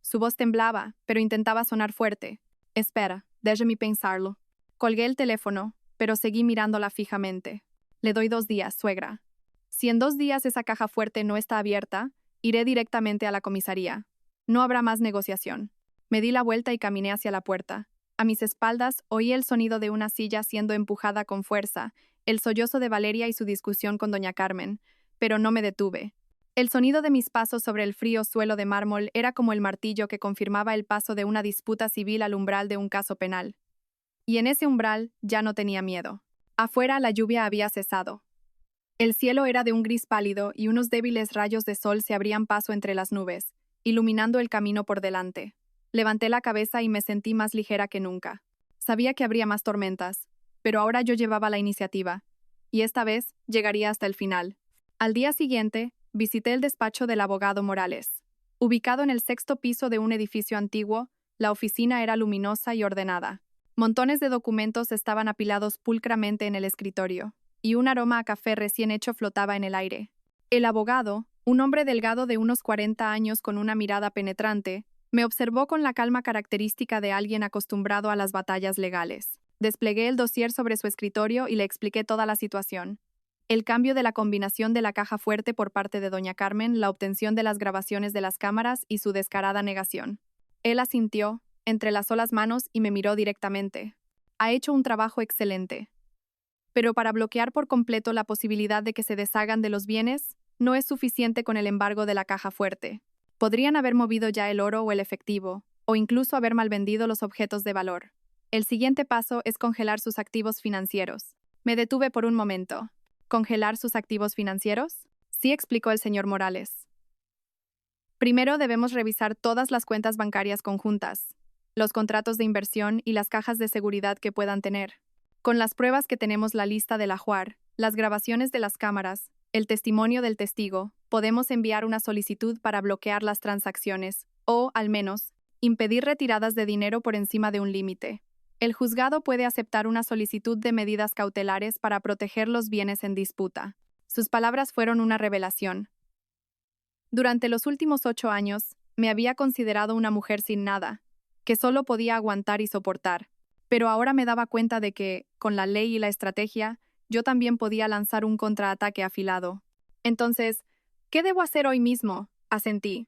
Su voz temblaba, pero intentaba sonar fuerte. Espera, déjeme pensarlo. Colgué el teléfono, pero seguí mirándola fijamente. Le doy 2 días, suegra. Si en 2 días esa caja fuerte no está abierta, iré directamente a la comisaría. No habrá más negociación. Me di la vuelta y caminé hacia la puerta. A mis espaldas oí el sonido de una silla siendo empujada con fuerza, el sollozo de Valeria y su discusión con doña Carmen, pero no me detuve. El sonido de mis pasos sobre el frío suelo de mármol era como el martillo que confirmaba el paso de una disputa civil al umbral de un caso penal. Y en ese umbral ya no tenía miedo. Afuera la lluvia había cesado. El cielo era de un gris pálido y unos débiles rayos de sol se abrían paso entre las nubes, iluminando el camino por delante. Levanté la cabeza y me sentí más ligera que nunca. Sabía que habría más tormentas, pero ahora yo llevaba la iniciativa, y esta vez llegaría hasta el final. Al día siguiente, visité el despacho del abogado Morales. Ubicado en el 6º piso de un edificio antiguo, la oficina era luminosa y ordenada. Montones de documentos estaban apilados pulcramente en el escritorio, y un aroma a café recién hecho flotaba en el aire. El abogado, un hombre delgado de unos 40 años con una mirada penetrante, me observó con la calma característica de alguien acostumbrado a las batallas legales. Desplegué el dossier sobre su escritorio y le expliqué toda la situación. El cambio de la combinación de la caja fuerte por parte de doña Carmen, la obtención de las grabaciones de las cámaras y su descarada negación. Él asintió, entrelazó las manos y me miró directamente. Ha hecho un trabajo excelente. Pero para bloquear por completo la posibilidad de que se deshagan de los bienes, no es suficiente con el embargo de la caja fuerte. Podrían haber movido ya el oro o el efectivo, o incluso haber malvendido los objetos de valor. El siguiente paso es congelar sus activos financieros. Me detuve por un momento. ¿Congelar sus activos financieros? Sí, explicó el señor Morales. Primero debemos revisar todas las cuentas bancarias conjuntas, los contratos de inversión y las cajas de seguridad que puedan tener. Con las pruebas que tenemos, la lista del ajuar, las grabaciones de las cámaras, el testimonio del testigo, podemos enviar una solicitud para bloquear las transacciones, o, al menos, impedir retiradas de dinero por encima de un límite. El juzgado puede aceptar una solicitud de medidas cautelares para proteger los bienes en disputa. Sus palabras fueron una revelación. Durante los últimos 8 años, me había considerado una mujer sin nada, que solo podía aguantar y soportar. Pero ahora me daba cuenta de que, con la ley y la estrategia, yo también podía lanzar un contraataque afilado. Entonces, ¿qué debo hacer hoy mismo? Asentí.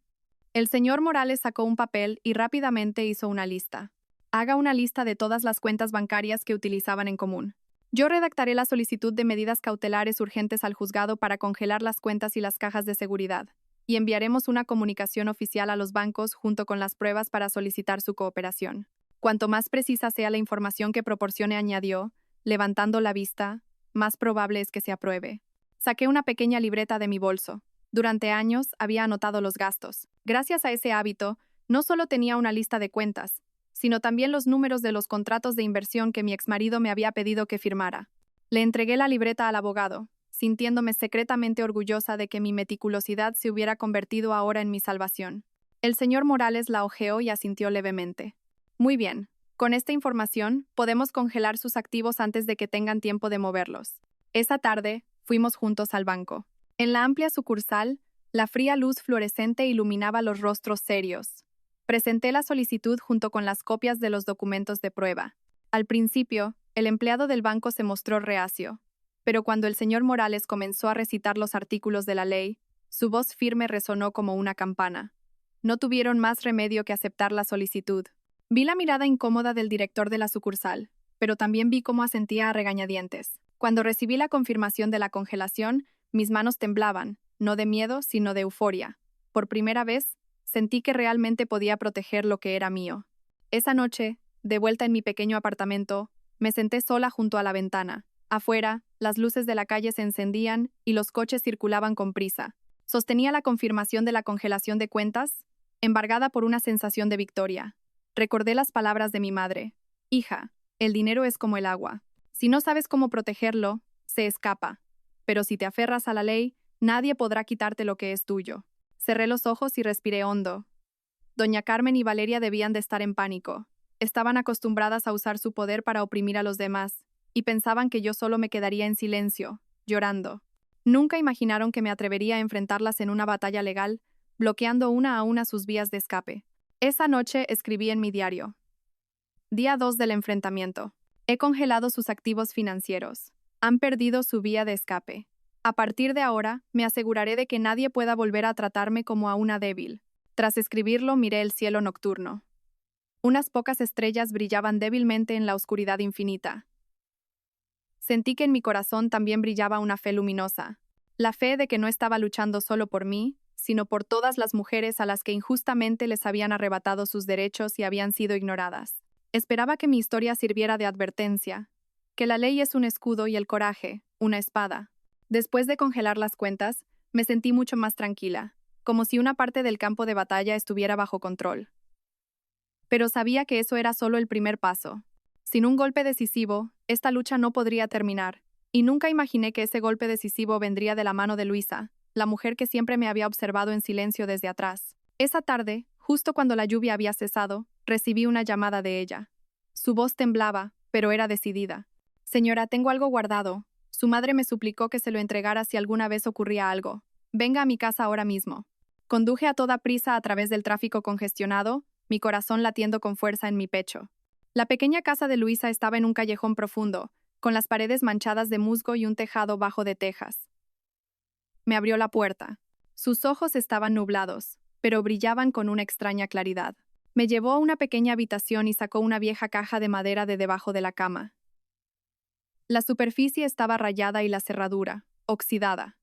El señor Morales sacó un papel y rápidamente hizo una lista. Haga una lista de todas las cuentas bancarias que utilizaban en común. Yo redactaré la solicitud de medidas cautelares urgentes al juzgado para congelar las cuentas y las cajas de seguridad, y enviaremos una comunicación oficial a los bancos junto con las pruebas para solicitar su cooperación. Cuanto más precisa sea la información que proporcione, añadió, levantando la vista, más probable es que se apruebe. Saqué una pequeña libreta de mi bolso. Durante años había anotado los gastos. Gracias a ese hábito, no solo tenía una lista de cuentas, sino también los números de los contratos de inversión que mi exmarido me había pedido que firmara. Le entregué la libreta al abogado, sintiéndome secretamente orgullosa de que mi meticulosidad se hubiera convertido ahora en mi salvación. El señor Morales la hojeó y asintió levemente. Muy bien, con esta información podemos congelar sus activos antes de que tengan tiempo de moverlos. Esa tarde, fuimos juntos al banco. En la amplia sucursal, la fría luz fluorescente iluminaba los rostros serios. Presenté la solicitud junto con las copias de los documentos de prueba. Al principio, el empleado del banco se mostró reacio, pero cuando el señor Morales comenzó a recitar los artículos de la ley, su voz firme resonó como una campana. No tuvieron más remedio que aceptar la solicitud. Vi la mirada incómoda del director de la sucursal, pero también vi cómo asentía a regañadientes. Cuando recibí la confirmación de la congelación, mis manos temblaban, no de miedo, sino de euforia. Por primera vez, sentí que realmente podía proteger lo que era mío. Esa noche, de vuelta en mi pequeño apartamento, me senté sola junto a la ventana. Afuera, las luces de la calle se encendían y los coches circulaban con prisa. Sostenía la confirmación de la congelación de cuentas, embargada por una sensación de victoria. Recordé las palabras de mi madre. Hija, el dinero es como el agua. Si no sabes cómo protegerlo, se escapa. Pero si te aferras a la ley, nadie podrá quitarte lo que es tuyo. Cerré los ojos y respiré hondo. Doña Carmen y Valeria debían de estar en pánico. Estaban acostumbradas a usar su poder para oprimir a los demás, y pensaban que yo solo me quedaría en silencio, llorando. Nunca imaginaron que me atrevería a enfrentarlas en una batalla legal, bloqueando una a una sus vías de escape. Esa noche escribí en mi diario. Día 2 del enfrentamiento. He congelado sus activos financieros. Han perdido su vía de escape. A partir de ahora, me aseguraré de que nadie pueda volver a tratarme como a una débil. Tras escribirlo, miré el cielo nocturno. Unas pocas estrellas brillaban débilmente en la oscuridad infinita. Sentí que en mi corazón también brillaba una fe luminosa. La fe de que no estaba luchando solo por mí, sino por todas las mujeres a las que injustamente les habían arrebatado sus derechos y habían sido ignoradas. Esperaba que mi historia sirviera de advertencia, que la ley es un escudo y el coraje, una espada. Después de congelar las cuentas, me sentí mucho más tranquila, como si una parte del campo de batalla estuviera bajo control. Pero sabía que eso era solo el primer paso. Sin un golpe decisivo, esta lucha no podría terminar, y nunca imaginé que ese golpe decisivo vendría de la mano de Luisa, la mujer que siempre me había observado en silencio desde atrás. Esa tarde, justo cuando la lluvia había cesado, recibí una llamada de ella. Su voz temblaba, pero era decidida. Señora, tengo algo guardado. Su madre me suplicó que se lo entregara si alguna vez ocurría algo. Venga a mi casa ahora mismo. Conduje a toda prisa a través del tráfico congestionado, mi corazón latiendo con fuerza en mi pecho. La pequeña casa de Luisa estaba en un callejón profundo, con las paredes manchadas de musgo y un tejado bajo de tejas. Me abrió la puerta. Sus ojos estaban nublados, pero brillaban con una extraña claridad. Me llevó a una pequeña habitación y sacó una vieja caja de madera de debajo de la cama. La superficie estaba rayada y la cerradura, oxidada.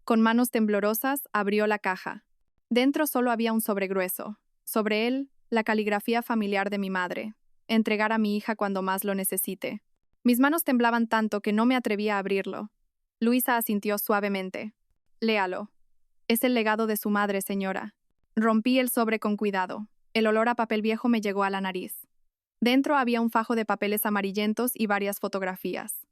Con manos temblorosas, abrió la caja. Dentro solo había un sobre grueso. Sobre él, la caligrafía familiar de mi madre. Entregar a mi hija cuando más lo necesite. Mis manos temblaban tanto que no me atrevía a abrirlo. Luisa asintió suavemente. Léalo. Es el legado de su madre, señora. Rompí el sobre con cuidado. El olor a papel viejo me llegó a la nariz. Dentro había un fajo de papeles amarillentos y varias fotografías.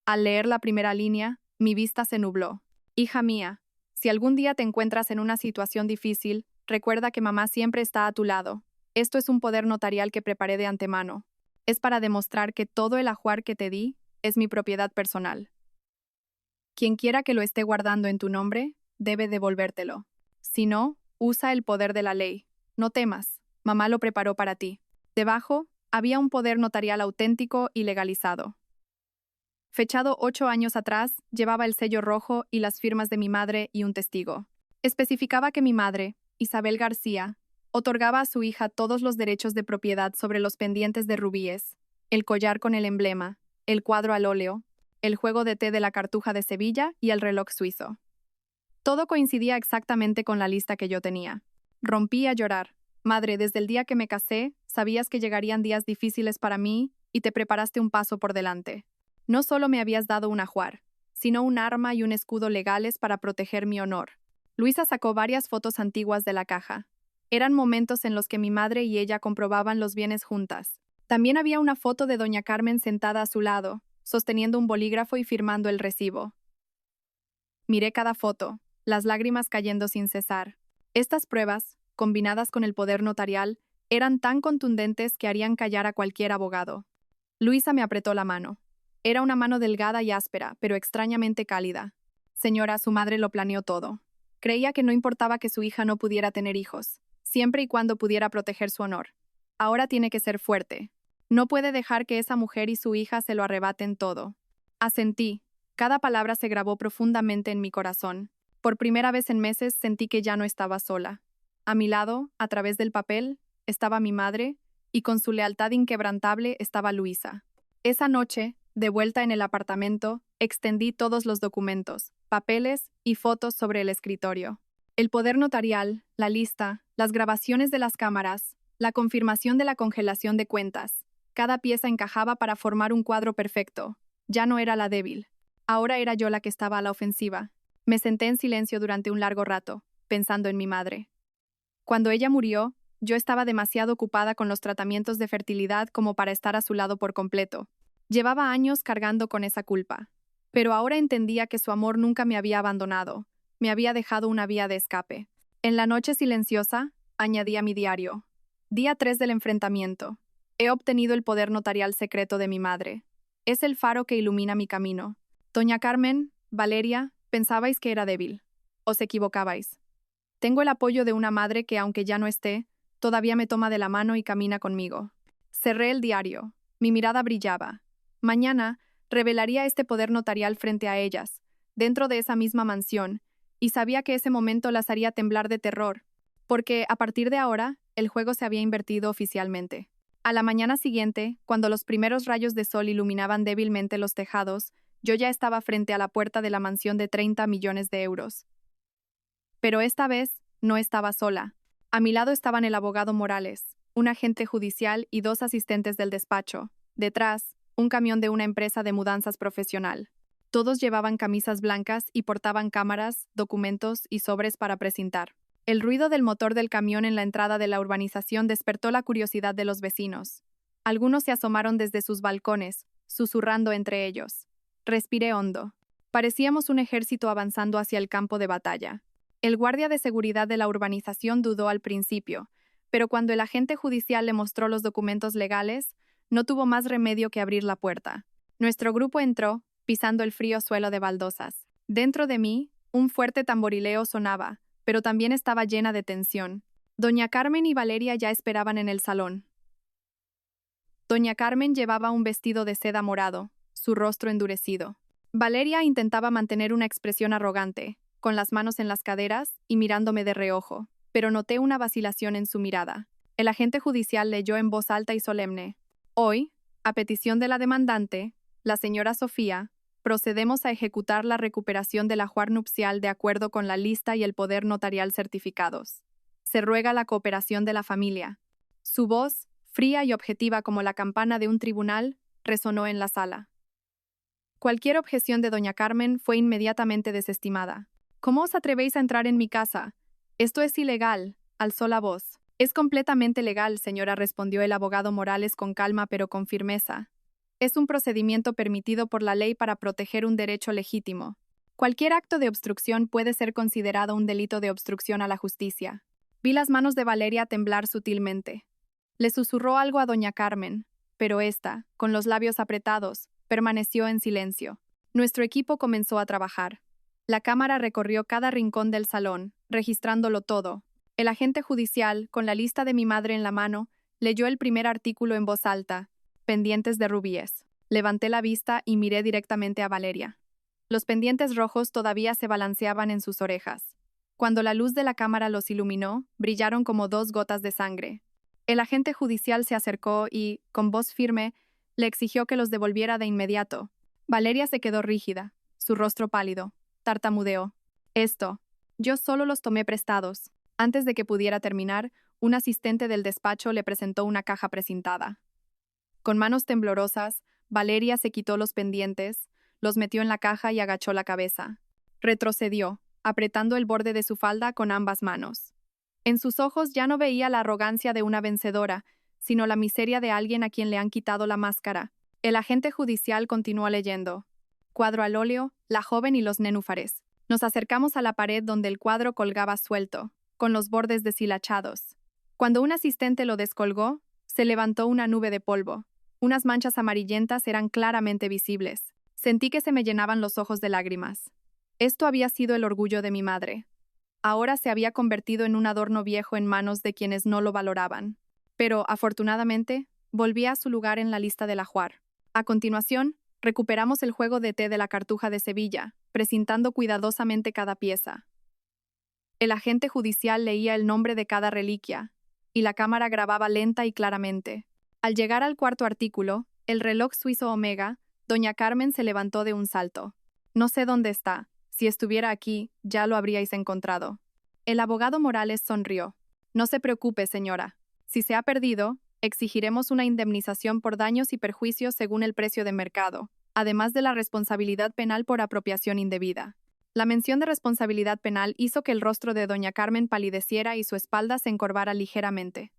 Al leer la primera línea, mi vista se nubló. Hija mía, si algún día te encuentras en una situación difícil, recuerda que mamá siempre está a tu lado. Esto es un poder notarial que preparé de antemano. Es para demostrar que todo el ajuar que te di es mi propiedad personal. Quien quiera que lo esté guardando en tu nombre, debe devolvértelo. Si no, usa el poder de la ley. No temas, mamá lo preparó para ti. Debajo, había un poder notarial auténtico y legalizado. Fechado 8 años atrás, llevaba el sello rojo y las firmas de mi madre y un testigo. Especificaba que mi madre, Isabel García, otorgaba a su hija todos los derechos de propiedad sobre los pendientes de rubíes, el collar con el emblema, el cuadro al óleo, el juego de té de la Cartuja de Sevilla y el reloj suizo. Todo coincidía exactamente con la lista que yo tenía. Rompí a llorar. Madre, desde el día que me casé, sabías que llegarían días difíciles para mí y te preparaste un paso por delante. No solo me habías dado un ajuar, sino un arma y un escudo legales para proteger mi honor. Luisa sacó varias fotos antiguas de la caja. Eran momentos en los que mi madre y ella comprobaban los bienes juntas. También había una foto de doña Carmen sentada a su lado, sosteniendo un bolígrafo y firmando el recibo. Miré cada foto, las lágrimas cayendo sin cesar. Estas pruebas, combinadas con el poder notarial, eran tan contundentes que harían callar a cualquier abogado. Luisa me apretó la mano. Era una mano delgada y áspera, pero extrañamente cálida. Señora, su madre lo planeó todo. Creía que no importaba que su hija no pudiera tener hijos, siempre y cuando pudiera proteger su honor. Ahora tiene que ser fuerte. No puede dejar que esa mujer y su hija se lo arrebaten todo. Asentí. Cada palabra se grabó profundamente en mi corazón. Por primera vez en meses sentí que ya no estaba sola. A mi lado, a través del papel, estaba mi madre, y con su lealtad inquebrantable estaba Luisa. Esa noche, de vuelta en el apartamento, extendí todos los documentos, papeles y fotos sobre el escritorio. El poder notarial, la lista, las grabaciones de las cámaras, la confirmación de la congelación de cuentas. Cada pieza encajaba para formar un cuadro perfecto. Ya no era la débil. Ahora era yo la que estaba a la ofensiva. Me senté en silencio durante un largo rato, pensando en mi madre. Cuando ella murió, yo estaba demasiado ocupada con los tratamientos de fertilidad como para estar a su lado por completo. Llevaba años cargando con esa culpa. Pero ahora entendía que su amor nunca me había abandonado. Me había dejado una vía de escape. En la noche silenciosa, añadí a mi diario. Día 3 del enfrentamiento. He obtenido el poder notarial secreto de mi madre. Es el faro que ilumina mi camino. Doña Carmen, Valeria, pensabais que era débil. Os equivocabais. Tengo el apoyo de una madre que, aunque ya no esté, todavía me toma de la mano y camina conmigo. Cerré el diario. Mi mirada brillaba. Mañana revelaría este poder notarial frente a ellas, dentro de esa misma mansión, y sabía que ese momento las haría temblar de terror, porque, a partir de ahora, el juego se había invertido oficialmente. A la mañana siguiente, cuando los primeros rayos de sol iluminaban débilmente los tejados, yo ya estaba frente a la puerta de la mansión de 30 millones de euros. Pero esta vez, no estaba sola. A mi lado estaban el abogado Morales, un agente judicial y 2 asistentes del despacho. Detrás, un camión de una empresa de mudanzas profesional. Todos llevaban camisas blancas y portaban cámaras, documentos y sobres para presentar. El ruido del motor del camión en la entrada de la urbanización despertó la curiosidad de los vecinos. Algunos se asomaron desde sus balcones, susurrando entre ellos. Respiré hondo. Parecíamos un ejército avanzando hacia el campo de batalla. El guardia de seguridad de la urbanización dudó al principio, pero cuando el agente judicial le mostró los documentos legales, no tuvo más remedio que abrir la puerta. Nuestro grupo entró, pisando el frío suelo de baldosas. Dentro de mí, un fuerte tamborileo sonaba, pero también estaba llena de tensión. Doña Carmen y Valeria ya esperaban en el salón. Doña Carmen llevaba un vestido de seda morado, su rostro endurecido. Valeria intentaba mantener una expresión arrogante, con las manos en las caderas y mirándome de reojo. pero noté una vacilación en su mirada. El agente judicial leyó en voz alta y solemne: Hoy, a petición de la demandante, la señora Sofía, procedemos a ejecutar la recuperación del ajuar nupcial de acuerdo con la lista y el poder notarial certificados. Se ruega la cooperación de la familia. Su voz, fría y objetiva como la campana de un tribunal, resonó en la sala. Cualquier objeción de doña Carmen fue inmediatamente desestimada. ¿Cómo os atrevéis a entrar en mi casa? Esto es ilegal, alzó la voz. Es completamente legal, señora, respondió el abogado Morales con calma pero con firmeza. Es un procedimiento permitido por la ley para proteger un derecho legítimo. Cualquier acto de obstrucción puede ser considerado un delito de obstrucción a la justicia. Vi las manos de Valeria temblar sutilmente. Le susurró algo a doña Carmen, pero ésta, con los labios apretados, permaneció en silencio. Nuestro equipo comenzó a trabajar. La cámara recorrió cada rincón del salón, registrándolo todo. El agente judicial, con la lista de mi madre en la mano, leyó el primer artículo en voz alta: pendientes de rubíes. Levanté la vista y miré directamente a Valeria. Los pendientes rojos todavía se balanceaban en sus orejas. Cuando la luz de la cámara los iluminó, brillaron como 2 gotas de sangre. El agente judicial se acercó y, con voz firme, le exigió que los devolviera de inmediato. Valeria se quedó rígida, su rostro pálido. Tartamudeó: yo solo los tomé prestados. Antes de que pudiera terminar, un asistente del despacho le presentó una caja precintada. Con manos temblorosas, Valeria se quitó los pendientes, los metió en la caja y agachó la cabeza. Retrocedió, apretando el borde de su falda con ambas manos. En sus ojos ya no veía la arrogancia de una vencedora, sino la miseria de alguien a quien le han quitado la máscara. El agente judicial continuó leyendo. Cuadro al óleo, la joven y los nenúfares. Nos acercamos a la pared donde el cuadro colgaba suelto, con los bordes deshilachados. Cuando un asistente lo descolgó, se levantó una nube de polvo. Unas manchas amarillentas eran claramente visibles. Sentí que se me llenaban los ojos de lágrimas. Esto había sido el orgullo de mi madre. Ahora se había convertido en un adorno viejo en manos de quienes no lo valoraban. Pero, afortunadamente, volvía a su lugar en la lista del ajuar. A continuación, recuperamos el juego de té de la Cartuja de Sevilla, precintando cuidadosamente cada pieza. El agente judicial leía el nombre de cada reliquia, y la cámara grababa lenta y claramente. Al llegar al 4.º artículo, el reloj suizo Omega, doña Carmen se levantó de un salto. No sé dónde está. Si estuviera aquí, ya lo habríais encontrado. El abogado Morales sonrió. No se preocupe, señora. Si se ha perdido, exigiremos una indemnización por daños y perjuicios según el precio de mercado, además de la responsabilidad penal por apropiación indebida. La mención de responsabilidad penal hizo que el rostro de doña Carmen palideciera y su espalda se encorvara ligeramente.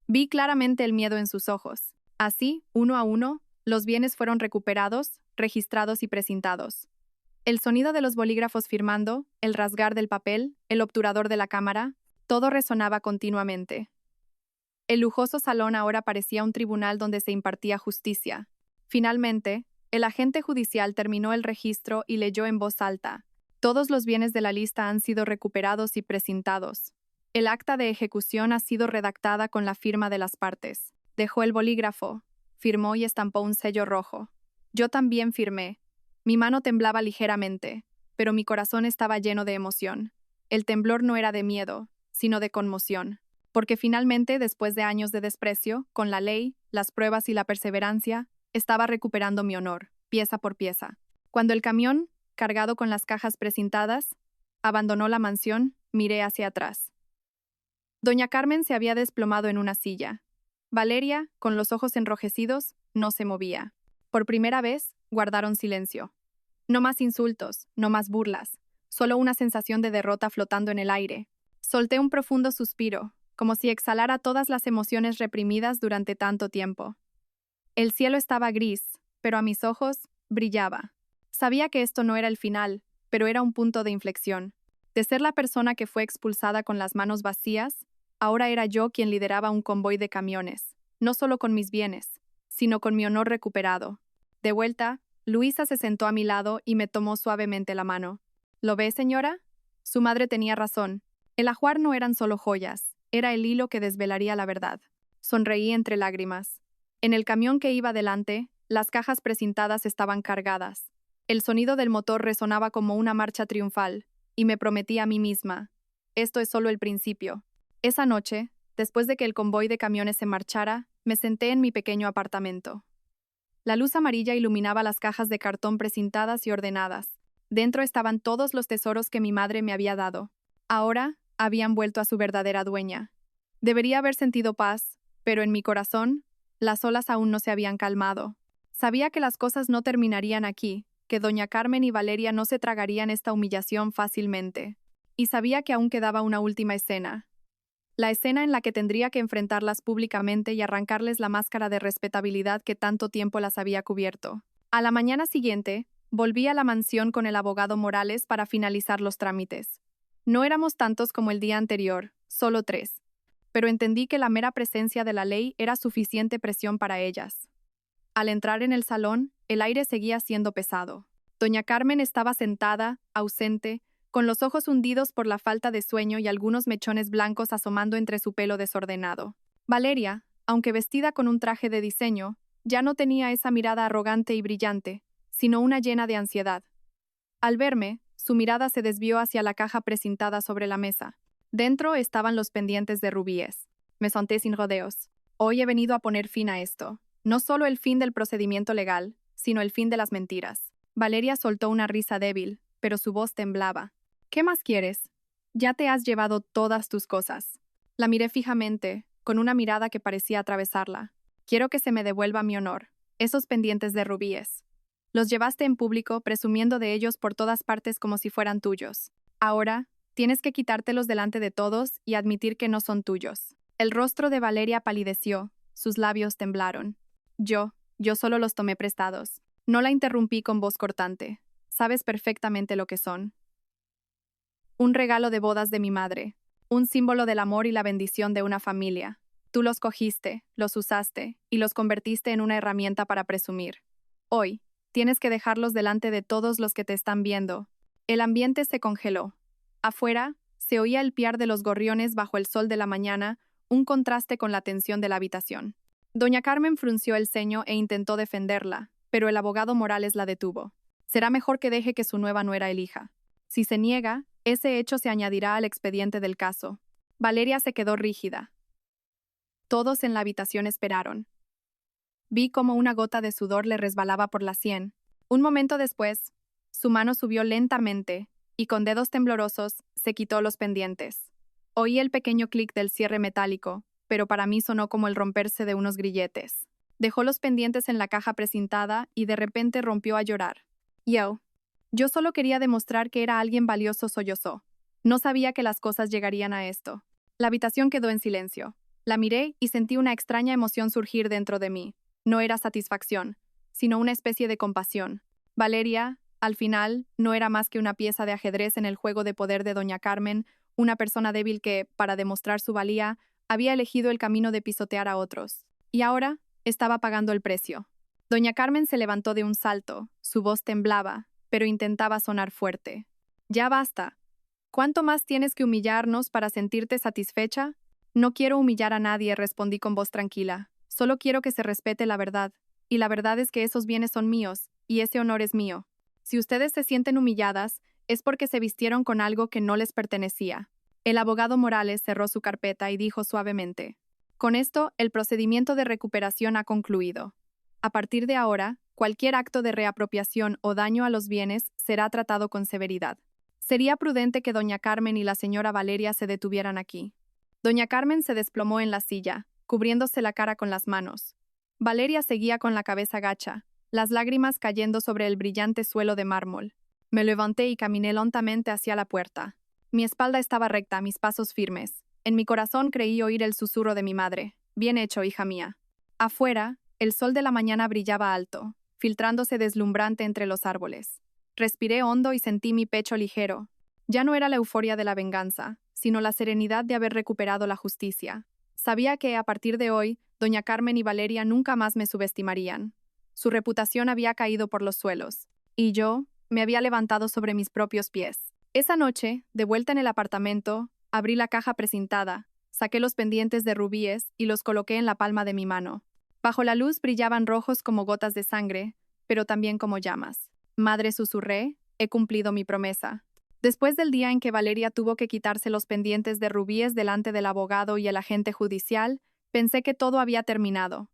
Vi claramente el miedo en sus ojos. Así, uno a uno, los bienes fueron recuperados, registrados y precintados. El sonido de los bolígrafos firmando, el rasgar del papel, el obturador de la cámara, todo resonaba continuamente. El lujoso salón ahora parecía un tribunal donde se impartía justicia. Finalmente, el agente judicial terminó el registro y leyó en voz alta: todos los bienes de la lista han sido recuperados y precintados. El acta de ejecución ha sido redactada con la firma de las partes. Dejó el bolígrafo, firmó y estampó un sello rojo. Yo también firmé. Mi mano temblaba ligeramente, pero mi corazón estaba lleno de emoción. El temblor no era de miedo, sino de conmoción. Porque finalmente, después de años de desprecio, con la ley, las pruebas y la perseverancia, estaba recuperando mi honor, pieza por pieza. Cuando el camión, cargado con las cajas precintadas, abandonó la mansión, miré hacia atrás. Doña Carmen se había desplomado en una silla. Valeria, con los ojos enrojecidos, no se movía. Por primera vez, guardaron silencio. No más insultos, no más burlas, solo una sensación de derrota flotando en el aire. Solté un profundo suspiro, como si exhalara todas las emociones reprimidas durante tanto tiempo. El cielo estaba gris, pero a mis ojos brillaba. Sabía que esto no era el final, pero era un punto de inflexión. De ser la persona que fue expulsada con las manos vacías, ahora era yo quien lideraba un convoy de camiones, no solo con mis bienes, sino con mi honor recuperado. De vuelta, Luisa se sentó a mi lado y me tomó suavemente la mano. ¿Lo ve, señora? Su madre tenía razón. El ajuar no eran solo joyas, era el hilo que desvelaría la verdad. Sonreí entre lágrimas. En el camión que iba delante, las cajas precintadas estaban cargadas. El sonido del motor resonaba como una marcha triunfal, y me prometí a mí misma: esto es solo el principio. Esa noche, después de que el convoy de camiones se marchara, me senté en mi pequeño apartamento. La luz amarilla iluminaba las cajas de cartón precintadas y ordenadas. Dentro estaban todos los tesoros que mi madre me había dado. Ahora, habían vuelto a su verdadera dueña. Debería haber sentido paz, pero en mi corazón, las olas aún no se habían calmado. Sabía que las cosas no terminarían aquí, que doña Carmen y Valeria no se tragarían esta humillación fácilmente. Y sabía que aún quedaba una última escena. La escena en la que tendría que enfrentarlas públicamente y arrancarles la máscara de respetabilidad que tanto tiempo las había cubierto. A la mañana siguiente, volví a la mansión con el abogado Morales para finalizar los trámites. No éramos tantos como el día anterior, solo 3. Pero entendí que la mera presencia de la ley era suficiente presión para ellas. Al entrar en el salón, el aire seguía siendo pesado. Doña Carmen estaba sentada, ausente, con los ojos hundidos por la falta de sueño y algunos mechones blancos asomando entre su pelo desordenado. Valeria, aunque vestida con un traje de diseño, ya no tenía esa mirada arrogante y brillante, sino una llena de ansiedad. Al verme, su mirada se desvió hacia la caja precintada sobre la mesa. Dentro estaban los pendientes de rubíes. Me senté sin rodeos. Hoy he venido a poner fin a esto. No solo el fin del procedimiento legal, sino el fin de las mentiras. Valeria soltó una risa débil, pero su voz temblaba. ¿Qué más quieres? Ya te has llevado todas tus cosas. La miré fijamente, con una mirada que parecía atravesarla. Quiero que se me devuelva mi honor. Esos pendientes de rubíes. Los llevaste en público, presumiendo de ellos por todas partes como si fueran tuyos. Ahora, tienes que quitártelos delante de todos y admitir que no son tuyos. El rostro de Valeria palideció, sus labios temblaron. Yo solo los tomé prestados. No la interrumpí con voz cortante. Sabes perfectamente lo que son. Un regalo de bodas de mi madre. Un símbolo del amor y la bendición de una familia. Tú los cogiste, los usaste y los convertiste en una herramienta para presumir. Hoy, tienes que dejarlos delante de todos los que te están viendo. El ambiente se congeló. Afuera, se oía el piar de los gorriones bajo el sol de la mañana, un contraste con la tensión de la habitación. Doña Carmen frunció el ceño e intentó defenderla, pero el abogado Morales la detuvo. Será mejor que deje que su nueva nuera elija. Si se niega, ese hecho se añadirá al expediente del caso. Valeria se quedó rígida. Todos en la habitación esperaron. Vi cómo una gota de sudor le resbalaba por la sien. Un momento después, su mano subió lentamente y con dedos temblorosos se quitó los pendientes. Oí el pequeño clic del cierre metálico, pero para mí sonó como el romperse de unos grilletes. Dejó los pendientes en la caja precintada y de repente rompió a llorar. Yo solo quería demostrar que era alguien valioso, sollozó. No sabía que las cosas llegarían a esto. La habitación quedó en silencio. La miré y sentí una extraña emoción surgir dentro de mí. No era satisfacción, sino una especie de compasión. Valeria, al final, no era más que una pieza de ajedrez en el juego de poder de doña Carmen, una persona débil que, para demostrar su valía, había elegido el camino de pisotear a otros. Y ahora, estaba pagando el precio. Doña Carmen se levantó de un salto, su voz temblaba, pero intentaba sonar fuerte. Ya basta. ¿Cuánto más tienes que humillarnos para sentirte satisfecha? No quiero humillar a nadie, respondí con voz tranquila. Solo quiero que se respete la verdad. Y la verdad es que esos bienes son míos, y ese honor es mío. Si ustedes se sienten humilladas, es porque se vistieron con algo que no les pertenecía. El abogado Morales cerró su carpeta y dijo suavemente: con esto, el procedimiento de recuperación ha concluido. A partir de ahora, cualquier acto de reapropiación o daño a los bienes será tratado con severidad. Sería prudente que doña Carmen y la señora Valeria se detuvieran aquí. Doña Carmen se desplomó en la silla, cubriéndose la cara con las manos. Valeria seguía con la cabeza gacha, las lágrimas cayendo sobre el brillante suelo de mármol. Me levanté y caminé lentamente hacia la puerta. Mi espalda estaba recta, mis pasos firmes. En mi corazón creí oír el susurro de mi madre. Bien hecho, hija mía. Afuera, el sol de la mañana brillaba alto, filtrándose deslumbrante entre los árboles. Respiré hondo y sentí mi pecho ligero. Ya no era la euforia de la venganza, sino la serenidad de haber recuperado la justicia. Sabía que, a partir de hoy, doña Carmen y Valeria nunca más me subestimarían. Su reputación había caído por los suelos, y yo me había levantado sobre mis propios pies. Esa noche, de vuelta en el apartamento, abrí la caja precintada, saqué los pendientes de rubíes y los coloqué en la palma de mi mano. Bajo la luz brillaban rojos como gotas de sangre, pero también como llamas. Madre, susurré, he cumplido mi promesa. Después del día en que Valeria tuvo que quitarse los pendientes de rubíes delante del abogado y el agente judicial, pensé que todo había terminado.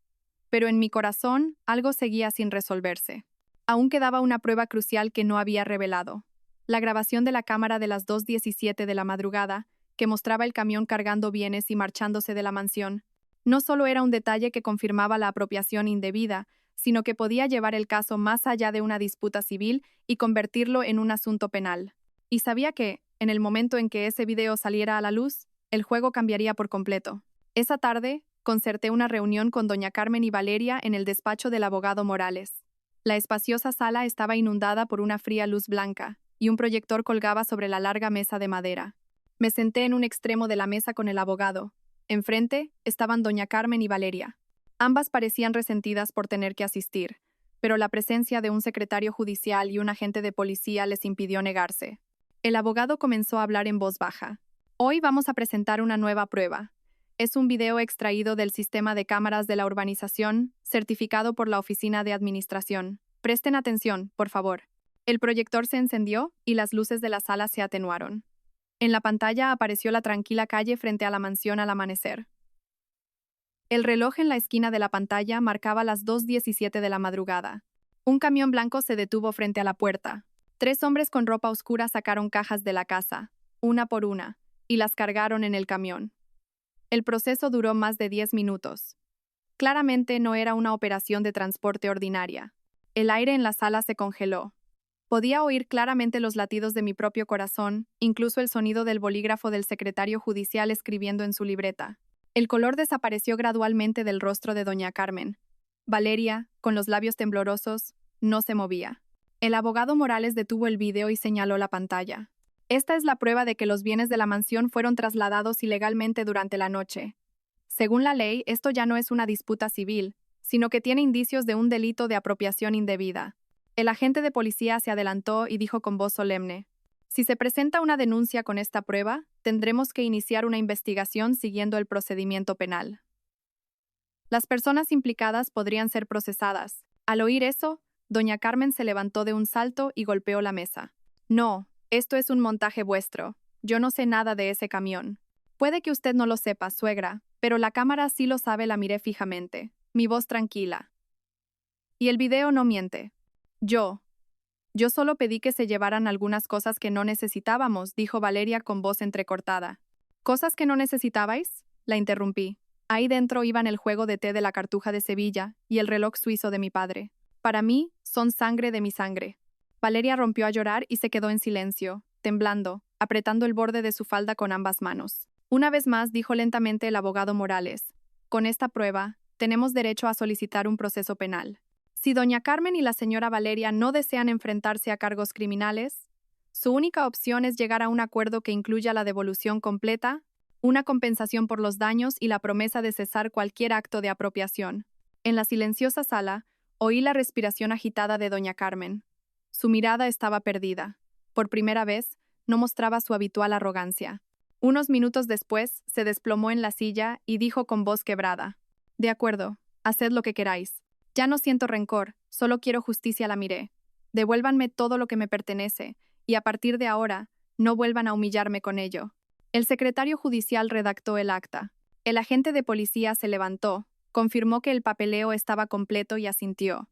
Pero en mi corazón, algo seguía sin resolverse. Aún quedaba una prueba crucial que no había revelado. La grabación de la cámara de las 2:17 de la madrugada, que mostraba el camión cargando bienes y marchándose de la mansión, no solo era un detalle que confirmaba la apropiación indebida, sino que podía llevar el caso más allá de una disputa civil y convertirlo en un asunto penal. Y sabía que, en el momento en que ese video saliera a la luz, el juego cambiaría por completo. Esa tarde, concerté una reunión con doña Carmen y Valeria en el despacho del abogado Morales. La espaciosa sala estaba inundada por una fría luz blanca, y un proyector colgaba sobre la larga mesa de madera. Me senté en un extremo de la mesa con el abogado. Enfrente estaban doña Carmen y Valeria. Ambas parecían resentidas por tener que asistir, pero la presencia de un secretario judicial y un agente de policía les impidió negarse. El abogado comenzó a hablar en voz baja. Hoy vamos a presentar una nueva prueba. Es un video extraído del sistema de cámaras de la urbanización, certificado por la Oficina de Administración. Presten atención, por favor. El proyector se encendió y las luces de la sala se atenuaron. En la pantalla apareció la tranquila calle frente a la mansión al amanecer. El reloj en la esquina de la pantalla marcaba las 2:17 de la madrugada. Un camión blanco se detuvo frente a la puerta. 3 hombres con ropa oscura sacaron cajas de la casa, una por una, y las cargaron en el camión. El proceso duró más de 10 minutos. Claramente no era una operación de transporte ordinaria. El aire en la sala se congeló. Podía oír claramente los latidos de mi propio corazón, incluso el sonido del bolígrafo del secretario judicial escribiendo en su libreta. El color desapareció gradualmente del rostro de doña Carmen. Valeria, con los labios temblorosos, no se movía. El abogado Morales detuvo el video y señaló la pantalla. Esta es la prueba de que los bienes de la mansión fueron trasladados ilegalmente durante la noche. Según la ley, esto ya no es una disputa civil, sino que tiene indicios de un delito de apropiación indebida. El agente de policía se adelantó y dijo con voz solemne: si se presenta una denuncia con esta prueba, tendremos que iniciar una investigación siguiendo el procedimiento penal. Las personas implicadas podrían ser procesadas. Al oír eso, doña Carmen se levantó de un salto y golpeó la mesa. No, esto es un montaje vuestro. Yo no sé nada de ese camión. Puede que usted no lo sepa, suegra, pero la cámara sí lo sabe. La miré fijamente, mi voz tranquila. Y el video no miente. Yo solo pedí que se llevaran algunas cosas que no necesitábamos, dijo Valeria con voz entrecortada. ¿Cosas que no necesitabais? La interrumpí. Ahí dentro iban el juego de té de la Cartuja de Sevilla y el reloj suizo de mi padre. Para mí, son sangre de mi sangre. Valeria rompió a llorar y se quedó en silencio, temblando, apretando el borde de su falda con ambas manos. Una vez más, dijo lentamente el abogado Morales: con esta prueba, tenemos derecho a solicitar un proceso penal. Si doña Carmen y la señora Valeria no desean enfrentarse a cargos criminales, su única opción es llegar a un acuerdo que incluya la devolución completa, una compensación por los daños y la promesa de cesar cualquier acto de apropiación. En la silenciosa sala, oí la respiración agitada de doña Carmen. Su mirada estaba perdida. Por primera vez, no mostraba su habitual arrogancia. Unos minutos después, se desplomó en la silla y dijo con voz quebrada: de acuerdo, haced lo que queráis. Ya no siento rencor, solo quiero justicia. La miré. Devuélvanme todo lo que me pertenece, y a partir de ahora, no vuelvan a humillarme con ello. El secretario judicial redactó el acta. El agente de policía se levantó, confirmó que el papeleo estaba completo y asintió.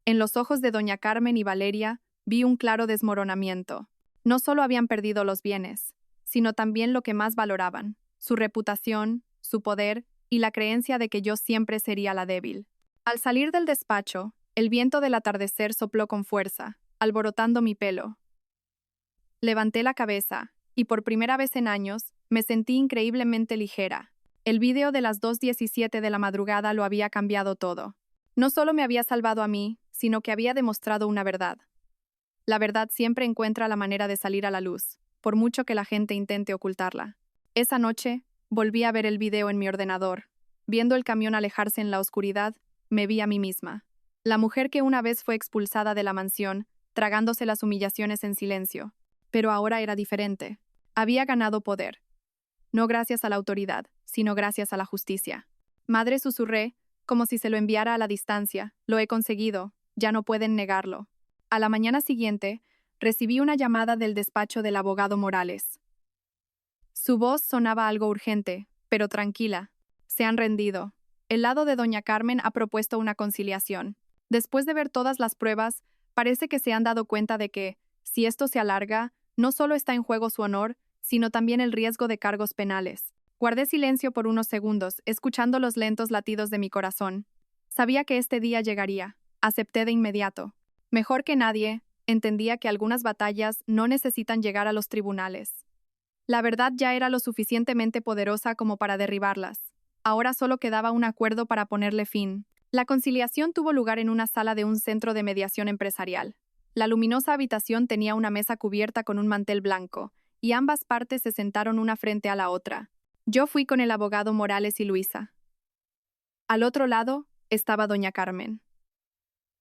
En los ojos de doña Carmen y Valeria vi un claro desmoronamiento. No solo habían perdido los bienes, sino también lo que más valoraban: su reputación, su poder y la creencia de que yo siempre sería la débil. Al salir del despacho, el viento del atardecer sopló con fuerza, alborotando mi pelo. Levanté la cabeza, y por primera vez en años, me sentí increíblemente ligera. El video de las 2:17 de la madrugada lo había cambiado todo. No solo me había salvado a mí, sino que había demostrado una verdad. La verdad siempre encuentra la manera de salir a la luz, por mucho que la gente intente ocultarla. Esa noche, volví a ver el video en mi ordenador. Viendo el camión alejarse en la oscuridad, me vi a mí misma. La mujer que una vez fue expulsada de la mansión, tragándose las humillaciones en silencio. Pero ahora era diferente. Había ganado poder. No gracias a la autoridad, sino gracias a la justicia. Madre, susurré, como si se lo enviara a la distancia: lo he conseguido, ya no pueden negarlo. A la mañana siguiente, recibí una llamada del despacho del abogado Morales. Su voz sonaba algo urgente, pero tranquila. Se han rendido. El lado de doña Carmen ha propuesto una conciliación. Después de ver todas las pruebas, parece que se han dado cuenta de que, si esto se alarga, no solo está en juego su honor, sino también el riesgo de cargos penales. Guardé silencio por unos segundos, escuchando los lentos latidos de mi corazón. Sabía que este día llegaría. Acepté de inmediato. Mejor que nadie, entendía que algunas batallas no necesitan llegar a los tribunales. La verdad ya era lo suficientemente poderosa como para derribarlas. Ahora solo quedaba un acuerdo para ponerle fin. La conciliación tuvo lugar en una sala de un centro de mediación empresarial. La luminosa habitación tenía una mesa cubierta con un mantel blanco, y ambas partes se sentaron una frente a la otra. Yo fui con el abogado Morales y Luisa. Al otro lado estaba doña Carmen.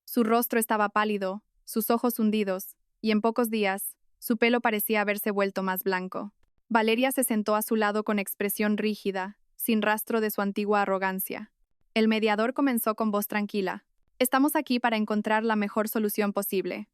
Su rostro estaba pálido, sus ojos hundidos, y en pocos días, su pelo parecía haberse vuelto más blanco. Valeria se sentó a su lado con expresión rígida, sin rastro de su antigua arrogancia. El mediador comenzó con voz tranquila. Estamos aquí para encontrar la mejor solución posible.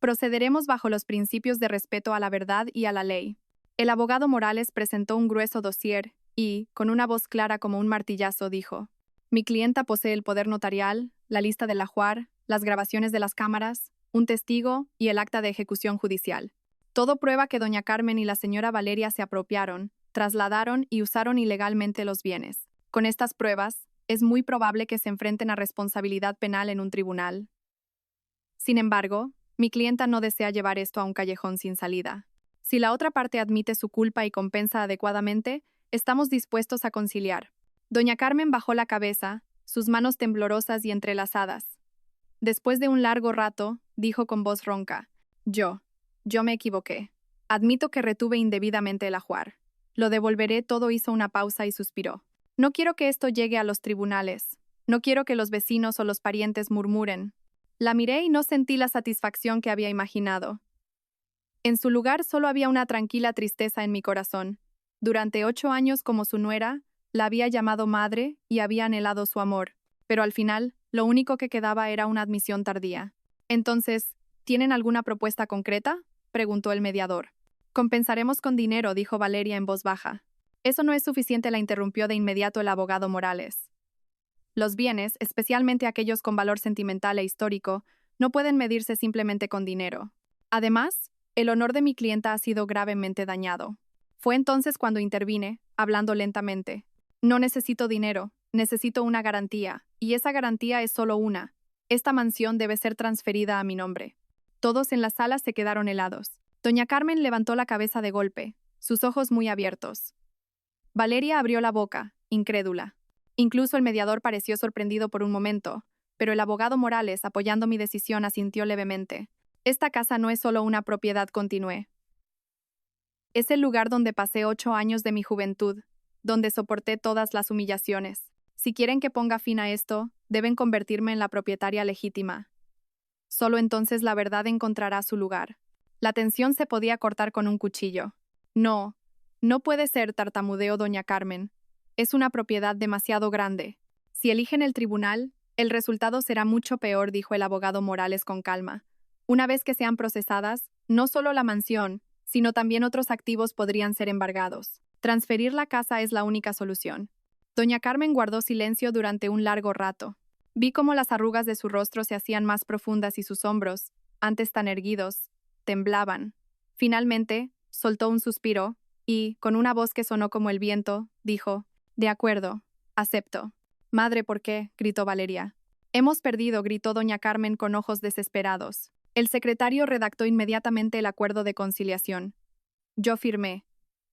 Procederemos bajo los principios de respeto a la verdad y a la ley. El abogado Morales presentó un grueso dossier y, con una voz clara como un martillazo, dijo: Mi clienta posee el poder notarial, la lista del ajuar, las grabaciones de las cámaras, un testigo y el acta de ejecución judicial. Todo prueba que doña Carmen y la señora Valeria se apropiaron, trasladaron y usaron ilegalmente los bienes. Con estas pruebas, es muy probable que se enfrenten a responsabilidad penal en un tribunal. Sin embargo, mi clienta no desea llevar esto a un callejón sin salida. Si la otra parte admite su culpa y compensa adecuadamente, estamos dispuestos a conciliar. Doña Carmen bajó la cabeza, sus manos temblorosas y entrelazadas. Después de un largo rato, dijo con voz ronca: Yo me equivoqué. Admito que retuve indebidamente el ajuar. Lo devolveré todo. Hizo una pausa y suspiró. No quiero que esto llegue a los tribunales. No quiero que los vecinos o los parientes murmuren. La miré y no sentí la satisfacción que había imaginado. En su lugar solo había una tranquila tristeza en mi corazón. Durante 8 años como su nuera, la había llamado madre y había anhelado su amor, pero al final, lo único que quedaba era una admisión tardía. Entonces, ¿tienen alguna propuesta concreta?, preguntó el mediador. Compensaremos con dinero, dijo Valeria en voz baja. Eso no es suficiente, la interrumpió de inmediato el abogado Morales. Los bienes, especialmente aquellos con valor sentimental e histórico, no pueden medirse simplemente con dinero. Además, el honor de mi clienta ha sido gravemente dañado. Fue entonces cuando intervine, hablando lentamente. No necesito dinero, necesito una garantía, y esa garantía es solo una. Esta mansión debe ser transferida a mi nombre. Todos en la sala se quedaron helados. Doña Carmen levantó la cabeza de golpe, sus ojos muy abiertos. Valeria abrió la boca, incrédula. Incluso el mediador pareció sorprendido por un momento, pero el abogado Morales, apoyando mi decisión, asintió levemente. Esta casa no es solo una propiedad, continué. Es el lugar donde pasé 8 años de mi juventud, donde soporté todas las humillaciones. Si quieren que ponga fin a esto, deben convertirme en la propietaria legítima. Solo entonces la verdad encontrará su lugar. La tensión se podía cortar con un cuchillo. No puede ser, tartamudeó doña Carmen. Es una propiedad demasiado grande. Si eligen el tribunal, el resultado será mucho peor, dijo el abogado Morales con calma. Una vez que sean procesadas, no solo la mansión, sino también otros activos podrían ser embargados. Transferir la casa es la única solución. Doña Carmen guardó silencio durante un largo rato. Vi cómo las arrugas de su rostro se hacían más profundas y sus hombros, antes tan erguidos, temblaban. Finalmente, soltó un suspiro y, con una voz que sonó como el viento, dijo: De acuerdo, acepto. Madre, ¿por qué?, gritó Valeria. Hemos perdido, gritó doña Carmen con ojos desesperados. El secretario redactó inmediatamente el acuerdo de conciliación. Yo firmé.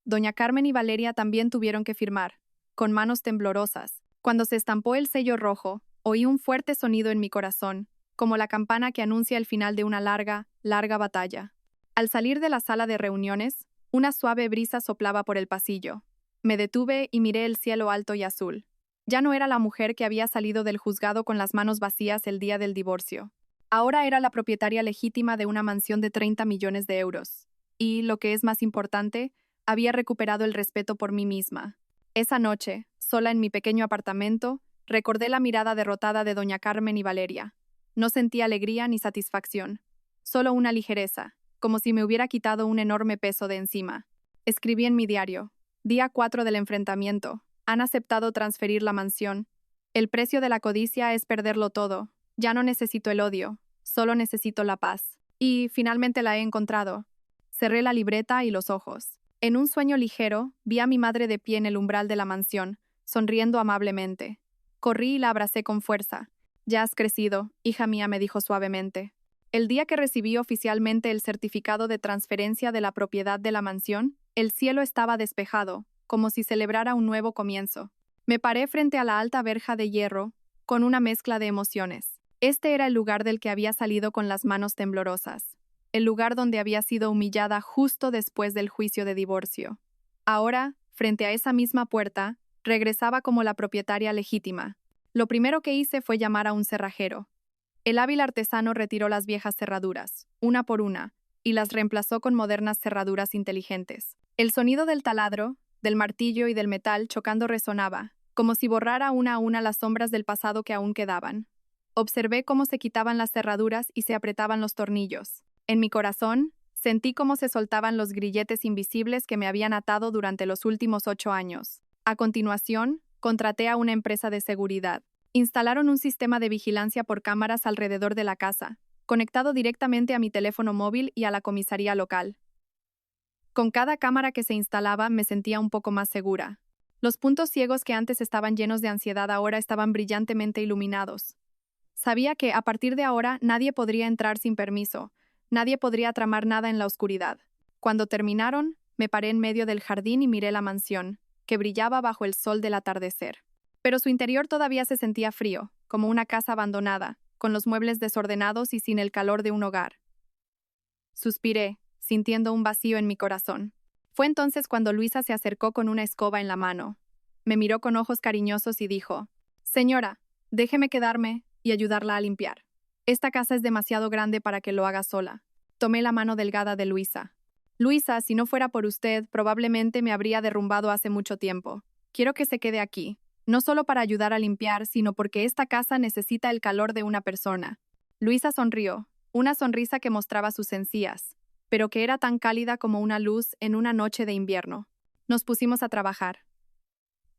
Doña Carmen y Valeria también tuvieron que firmar, con manos temblorosas. Cuando se estampó el sello rojo, oí un fuerte sonido en mi corazón, como la campana que anuncia el final de una larga batalla. Al salir de la sala de reuniones, una suave brisa soplaba por el pasillo. Me detuve y miré el cielo alto y azul. Ya no era la mujer que había salido del juzgado con las manos vacías el día del divorcio. Ahora era la propietaria legítima de una mansión de 30 millones de euros. Y, lo que es más importante, había recuperado el respeto por mí misma. Esa noche, sola en mi pequeño apartamento, recordé la mirada derrotada de doña Carmen y Valeria. No sentí alegría ni satisfacción, solo una ligereza, como si me hubiera quitado un enorme peso de encima. Escribí en mi diario. Día 4 del enfrentamiento. Han aceptado transferir la mansión. El precio de la codicia es perderlo todo. Ya no necesito el odio, solo necesito la paz. Y finalmente la he encontrado. Cerré la libreta y los ojos. En un sueño ligero, vi a mi madre de pie en el umbral de la mansión, sonriendo amablemente. Corrí y la abracé con fuerza. Ya has crecido, hija mía, me dijo suavemente. El día que recibí oficialmente el certificado de transferencia de la propiedad de la mansión, el cielo estaba despejado, como si celebrara un nuevo comienzo. Me paré frente a la alta verja de hierro, con una mezcla de emociones. Este era el lugar del que había salido con las manos temblorosas. El lugar donde había sido humillada justo después del juicio de divorcio. Ahora, frente a esa misma puerta, regresaba como la propietaria legítima. Lo primero que hice fue llamar a un cerrajero. El hábil artesano retiró las viejas cerraduras, una por una, y las reemplazó con modernas cerraduras inteligentes. El sonido del taladro, del martillo y del metal chocando resonaba, como si borrara una a una las sombras del pasado que aún quedaban. Observé cómo se quitaban las cerraduras y se apretaban los tornillos. En mi corazón, sentí cómo se soltaban los grilletes invisibles que me habían atado durante los últimos 8 años. A continuación, contraté a una empresa de seguridad. Instalaron un sistema de vigilancia por cámaras alrededor de la casa, conectado directamente a mi teléfono móvil y a la comisaría local. Con cada cámara que se instalaba me sentía un poco más segura. Los puntos ciegos que antes estaban llenos de ansiedad ahora estaban brillantemente iluminados. Sabía que, a partir de ahora, nadie podría entrar sin permiso, nadie podría tramar nada en la oscuridad. Cuando terminaron, me paré en medio del jardín y miré la mansión, que brillaba bajo el sol del atardecer. Pero su interior todavía se sentía frío, como una casa abandonada, con los muebles desordenados y sin el calor de un hogar. Suspiré, sintiendo un vacío en mi corazón. Fue entonces cuando Luisa se acercó con una escoba en la mano. Me miró con ojos cariñosos y dijo: «Señora, déjeme quedarme y ayudarla a limpiar. Esta casa es demasiado grande para que lo haga sola». Tomé la mano delgada de Luisa. «Luisa, si no fuera por usted, probablemente me habría derrumbado hace mucho tiempo. Quiero que se quede aquí, no solo para ayudar a limpiar, sino porque esta casa necesita el calor de una persona». Luisa sonrió, una sonrisa que mostraba sus encías, pero que era tan cálida como una luz en una noche de invierno. Nos pusimos a trabajar.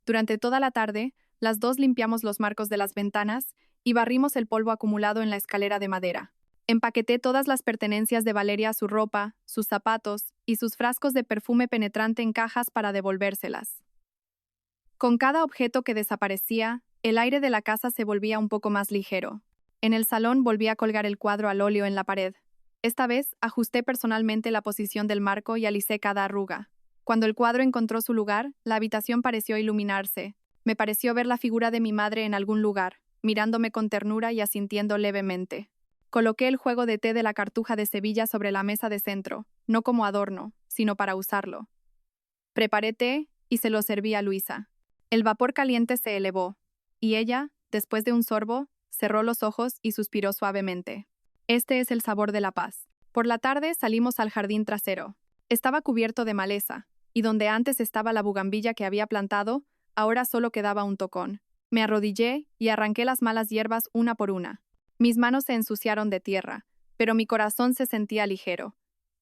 Durante toda la tarde, las dos limpiamos los marcos de las ventanas y barrimos el polvo acumulado en la escalera de madera. Empaqueté todas las pertenencias de Valeria, su ropa, sus zapatos y sus frascos de perfume penetrante en cajas para devolvérselas. Con cada objeto que desaparecía, el aire de la casa se volvía un poco más ligero. En el salón volví a colgar el cuadro al óleo en la pared. Esta vez ajusté personalmente la posición del marco y alicé cada arruga. Cuando el cuadro encontró su lugar, la habitación pareció iluminarse. Me pareció ver la figura de mi madre en algún lugar, mirándome con ternura y asintiendo levemente. Coloqué el juego de té de la Cartuja de Sevilla sobre la mesa de centro, no como adorno, sino para usarlo. Preparé té y se lo serví a Luisa. El vapor caliente se elevó, y ella, después de un sorbo, cerró los ojos y suspiró suavemente. Este es el sabor de la paz. Por la tarde salimos al jardín trasero. Estaba cubierto de maleza, y donde antes estaba la bugambilla que había plantado, ahora solo quedaba un tocón. Me arrodillé y arranqué las malas hierbas una por una. Mis manos se ensuciaron de tierra, pero mi corazón se sentía ligero.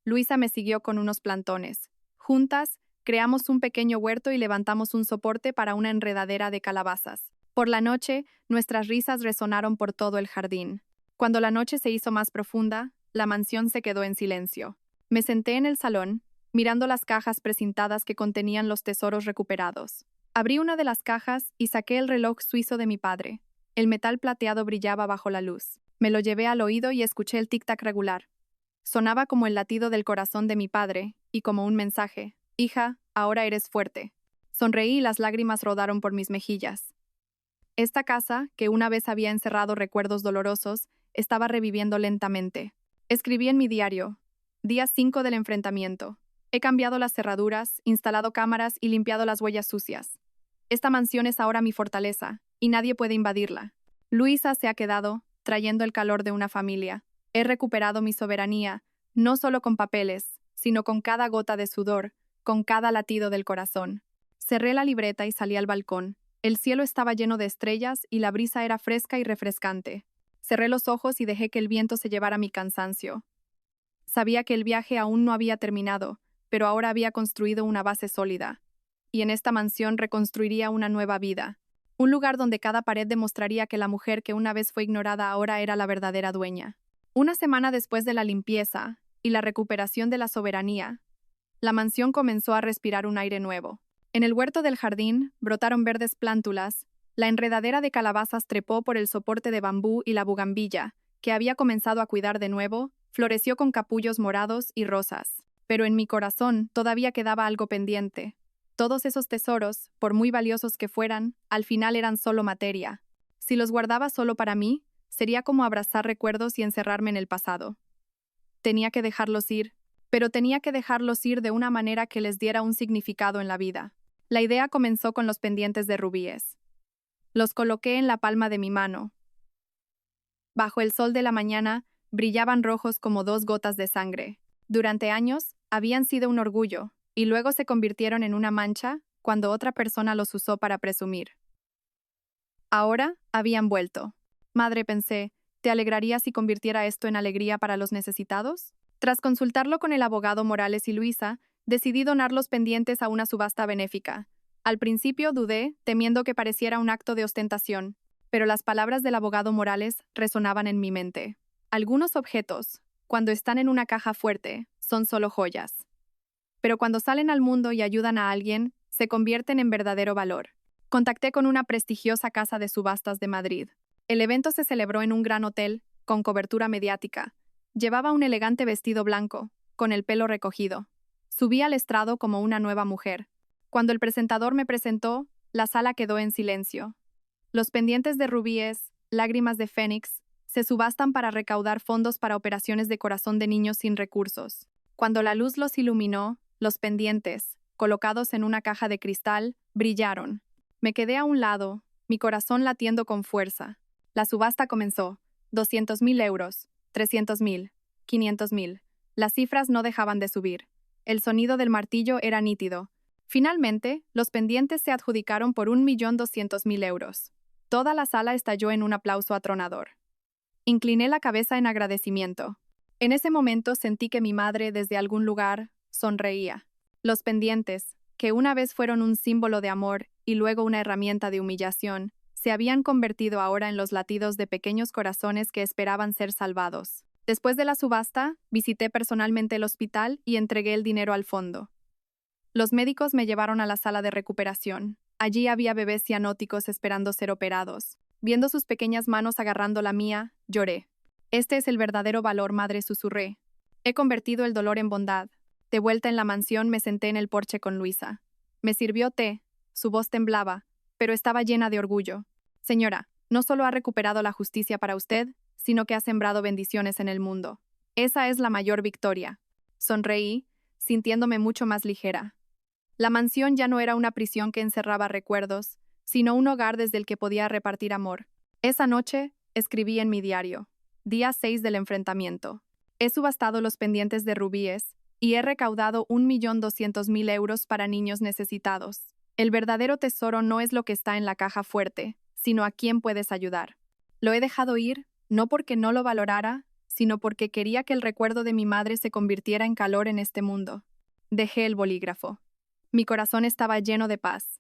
Luisa me siguió con unos plantones. Juntas, creamos un pequeño huerto y levantamos un soporte para una enredadera de calabazas. Por la noche, nuestras risas resonaron por todo el jardín. Cuando la noche se hizo más profunda, la mansión se quedó en silencio. Me senté en el salón, mirando las cajas precintadas que contenían los tesoros recuperados. Abrí una de las cajas y saqué el reloj suizo de mi padre. El metal plateado brillaba bajo la luz. Me lo llevé al oído y escuché el tic-tac regular. Sonaba como el latido del corazón de mi padre, y como un mensaje: «Hija, ahora eres fuerte». Sonreí y las lágrimas rodaron por mis mejillas. Esta casa, que una vez había encerrado recuerdos dolorosos, estaba reviviendo lentamente. Escribí en mi diario: Día 5 del enfrentamiento. He cambiado las cerraduras, instalado cámaras y limpiado las huellas sucias. Esta mansión es ahora mi fortaleza, y nadie puede invadirla. Luisa se ha quedado, trayendo el calor de una familia. He recuperado mi soberanía, no solo con papeles, sino con cada gota de sudor, con cada latido del corazón. Cerré la libreta y salí al balcón. El cielo estaba lleno de estrellas y la brisa era fresca y refrescante. Cerré los ojos y dejé que el viento se llevara mi cansancio. Sabía que el viaje aún no había terminado, pero ahora había construido una base sólida. Y en esta mansión reconstruiría una nueva vida. Un lugar donde cada pared demostraría que la mujer que una vez fue ignorada ahora era la verdadera dueña. Una semana después de la limpieza y la recuperación de la soberanía, la mansión comenzó a respirar un aire nuevo. En el huerto del jardín brotaron verdes plántulas, la enredadera de calabazas trepó por el soporte de bambú y la bugambilla, que había comenzado a cuidar de nuevo, floreció con capullos morados y rosas. Pero en mi corazón todavía quedaba algo pendiente. Todos esos tesoros, por muy valiosos que fueran, al final eran solo materia. Si los guardaba solo para mí, sería como abrazar recuerdos y encerrarme en el pasado. Tenía que dejarlos ir, pero tenía que dejarlos ir de una manera que les diera un significado en la vida. La idea comenzó con los pendientes de rubíes. Los coloqué en la palma de mi mano. Bajo el sol de la mañana, brillaban rojos como 2 gotas de sangre. Durante años, habían sido un orgullo, y luego se convirtieron en una mancha cuando otra persona los usó para presumir. Ahora, habían vuelto. Madre, pensé, ¿te alegraría si convirtiera esto en alegría para los necesitados? Tras consultarlo con el abogado Morales y Luisa, decidí donar los pendientes a una subasta benéfica. Al principio dudé, temiendo que pareciera un acto de ostentación, pero las palabras del abogado Morales resonaban en mi mente. Algunos objetos, cuando están en una caja fuerte, son solo joyas. Pero cuando salen al mundo y ayudan a alguien, se convierten en verdadero valor. Contacté con una prestigiosa casa de subastas de Madrid. El evento se celebró en un gran hotel, con cobertura mediática. Llevaba un elegante vestido blanco, con el pelo recogido. Subí al estrado como una nueva mujer. Cuando el presentador me presentó, la sala quedó en silencio. Los pendientes de rubíes, lágrimas de fénix, se subastan para recaudar fondos para operaciones de corazón de niños sin recursos. Cuando la luz los iluminó, los pendientes, colocados en una caja de cristal, brillaron. Me quedé a un lado, mi corazón latiendo con fuerza. La subasta comenzó. 200.000 euros, 300.000, 500.000. Las cifras no dejaban de subir. El sonido del martillo era nítido. Finalmente, los pendientes se adjudicaron por 1.200.000 euros. Toda la sala estalló en un aplauso atronador. Incliné la cabeza en agradecimiento. En ese momento sentí que mi madre, desde algún lugar, sonreía. Los pendientes, que una vez fueron un símbolo de amor y luego una herramienta de humillación, se habían convertido ahora en los latidos de pequeños corazones que esperaban ser salvados. Después de la subasta, visité personalmente el hospital y entregué el dinero al fondo. Los médicos me llevaron a la sala de recuperación. Allí había bebés cianóticos esperando ser operados. Viendo sus pequeñas manos agarrando la mía, lloré. Este es el verdadero valor, madre, susurré. He convertido el dolor en bondad. De vuelta en la mansión me senté en el porche con Luisa. Me sirvió té. Su voz temblaba, pero estaba llena de orgullo. Señora, no solo ha recuperado la justicia para usted, sino que ha sembrado bendiciones en el mundo. Esa es la mayor victoria. Sonreí, sintiéndome mucho más ligera. La mansión ya no era una prisión que encerraba recuerdos, sino un hogar desde el que podía repartir amor. Esa noche, escribí en mi diario. Día 6 del enfrentamiento. He subastado los pendientes de rubíes y he recaudado 1.200.000 euros para niños necesitados. El verdadero tesoro no es lo que está en la caja fuerte, sino a quién puedes ayudar. Lo he dejado ir, no porque no lo valorara, sino porque quería que el recuerdo de mi madre se convirtiera en calor en este mundo. Dejé el bolígrafo. Mi corazón estaba lleno de paz.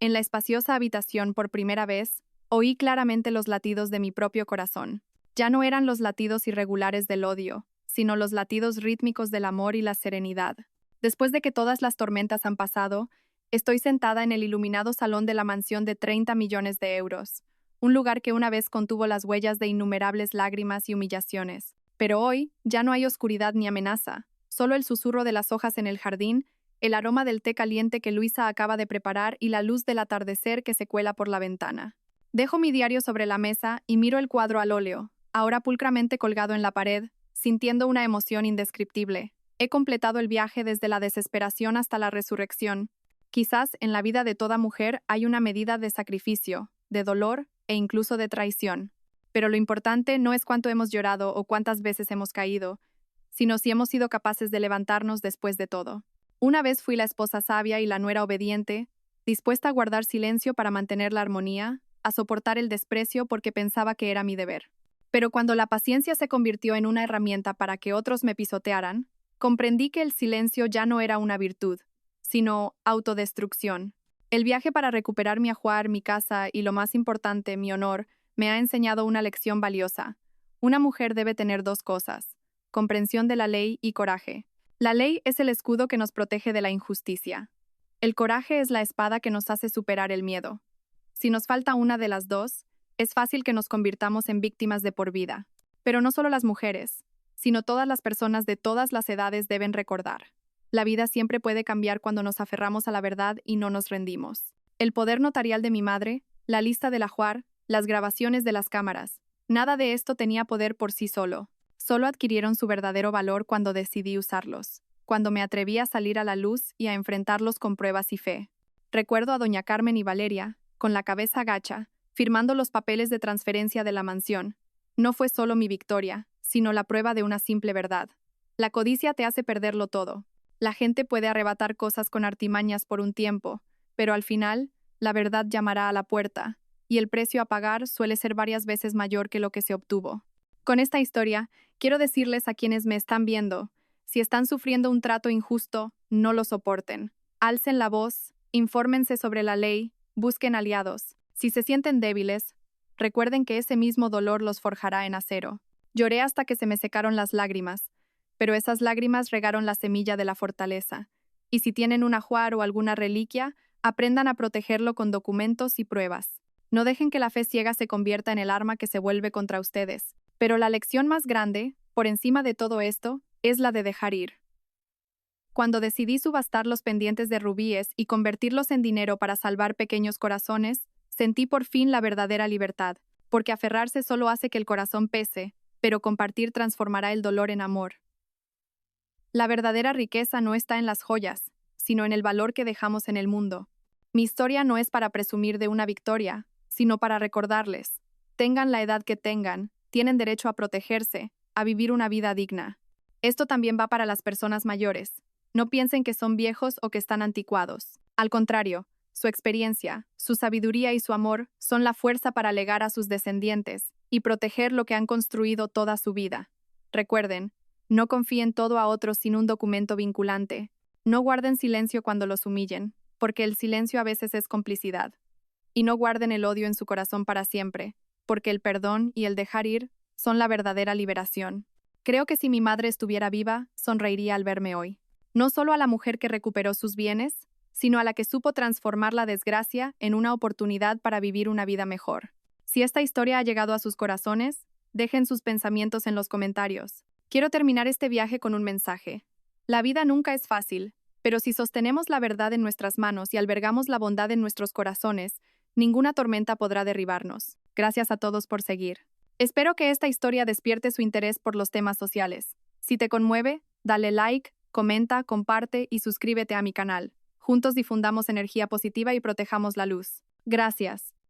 En la espaciosa habitación, por primera vez, oí claramente los latidos de mi propio corazón. Ya no eran los latidos irregulares del odio, sino los latidos rítmicos del amor y la serenidad. Después de que todas las tormentas han pasado, estoy sentada en el iluminado salón de la mansión de 30 millones de euros, un lugar que una vez contuvo las huellas de innumerables lágrimas y humillaciones. Pero hoy ya no hay oscuridad ni amenaza, solo el susurro de las hojas en el jardín, el aroma del té caliente que Luisa acaba de preparar y la luz del atardecer que se cuela por la ventana. Dejo mi diario sobre la mesa y miro el cuadro al óleo, ahora pulcramente colgado en la pared, sintiendo una emoción indescriptible. He completado el viaje desde la desesperación hasta la resurrección. Quizás en la vida de toda mujer hay una medida de sacrificio, de dolor e incluso de traición. Pero lo importante no es cuánto hemos llorado o cuántas veces hemos caído, sino si hemos sido capaces de levantarnos después de todo. Una vez fui la esposa sabia y la nuera obediente, dispuesta a guardar silencio para mantener la armonía, a soportar el desprecio porque pensaba que era mi deber. Pero cuando la paciencia se convirtió en una herramienta para que otros me pisotearan, comprendí que el silencio ya no era una virtud, sino autodestrucción. El viaje para recuperar mi ajuar, mi casa y, lo más importante, mi honor, me ha enseñado una lección valiosa. Una mujer debe tener dos cosas: comprensión de la ley y coraje. La ley es el escudo que nos protege de la injusticia. El coraje es la espada que nos hace superar el miedo. Si nos falta una de las dos, es fácil que nos convirtamos en víctimas de por vida. Pero no solo las mujeres, sino todas las personas de todas las edades deben recordar: la vida siempre puede cambiar cuando nos aferramos a la verdad y no nos rendimos. El poder notarial de mi madre, la lista del ajuar, las grabaciones de las cámaras, nada de esto tenía poder por sí solo. Solo adquirieron su verdadero valor cuando decidí usarlos, cuando me atreví a salir a la luz y a enfrentarlos con pruebas y fe. Recuerdo a doña Carmen y Valeria, con la cabeza gacha, firmando los papeles de transferencia de la mansión. No fue solo mi victoria, sino la prueba de una simple verdad. La codicia te hace perderlo todo. La gente puede arrebatar cosas con artimañas por un tiempo, pero al final, la verdad llamará a la puerta, y el precio a pagar suele ser varias veces mayor que lo que se obtuvo. Con esta historia, quiero decirles a quienes me están viendo: si están sufriendo un trato injusto, no lo soporten. Alcen la voz, infórmense sobre la ley, busquen aliados. Si se sienten débiles, recuerden que ese mismo dolor los forjará en acero. Lloré hasta que se me secaron las lágrimas, pero esas lágrimas regaron la semilla de la fortaleza. Y si tienen un ajuar o alguna reliquia, aprendan a protegerlo con documentos y pruebas. No dejen que la fe ciega se convierta en el arma que se vuelve contra ustedes. Pero la lección más grande, por encima de todo esto, es la de dejar ir. Cuando decidí subastar los pendientes de rubíes y convertirlos en dinero para salvar pequeños corazones, sentí por fin la verdadera libertad, porque aferrarse solo hace que el corazón pese, pero compartir transformará el dolor en amor. La verdadera riqueza no está en las joyas, sino en el valor que dejamos en el mundo. Mi historia no es para presumir de una victoria, sino para recordarles: tengan la edad que tengan, tienen derecho a protegerse, a vivir una vida digna. Esto también va para las personas mayores. No piensen que son viejos o que están anticuados. Al contrario, su experiencia, su sabiduría y su amor son la fuerza para legar a sus descendientes y proteger lo que han construido toda su vida. Recuerden, no confíen todo a otros sin un documento vinculante. No guarden silencio cuando los humillen, porque el silencio a veces es complicidad. Y no guarden el odio en su corazón para siempre, porque el perdón y el dejar ir son la verdadera liberación. Creo que si mi madre estuviera viva, sonreiría al verme hoy. No solo a la mujer que recuperó sus bienes, sino a la que supo transformar la desgracia en una oportunidad para vivir una vida mejor. Si esta historia ha llegado a sus corazones, dejen sus pensamientos en los comentarios. Quiero terminar este viaje con un mensaje. La vida nunca es fácil, pero si sostenemos la verdad en nuestras manos y albergamos la bondad en nuestros corazones, ninguna tormenta podrá derribarnos. Gracias a todos por seguir. Espero que esta historia despierte su interés por los temas sociales. Si te conmueve, dale like, comenta, comparte y suscríbete a mi canal. Juntos difundamos energía positiva y protejamos la luz. Gracias.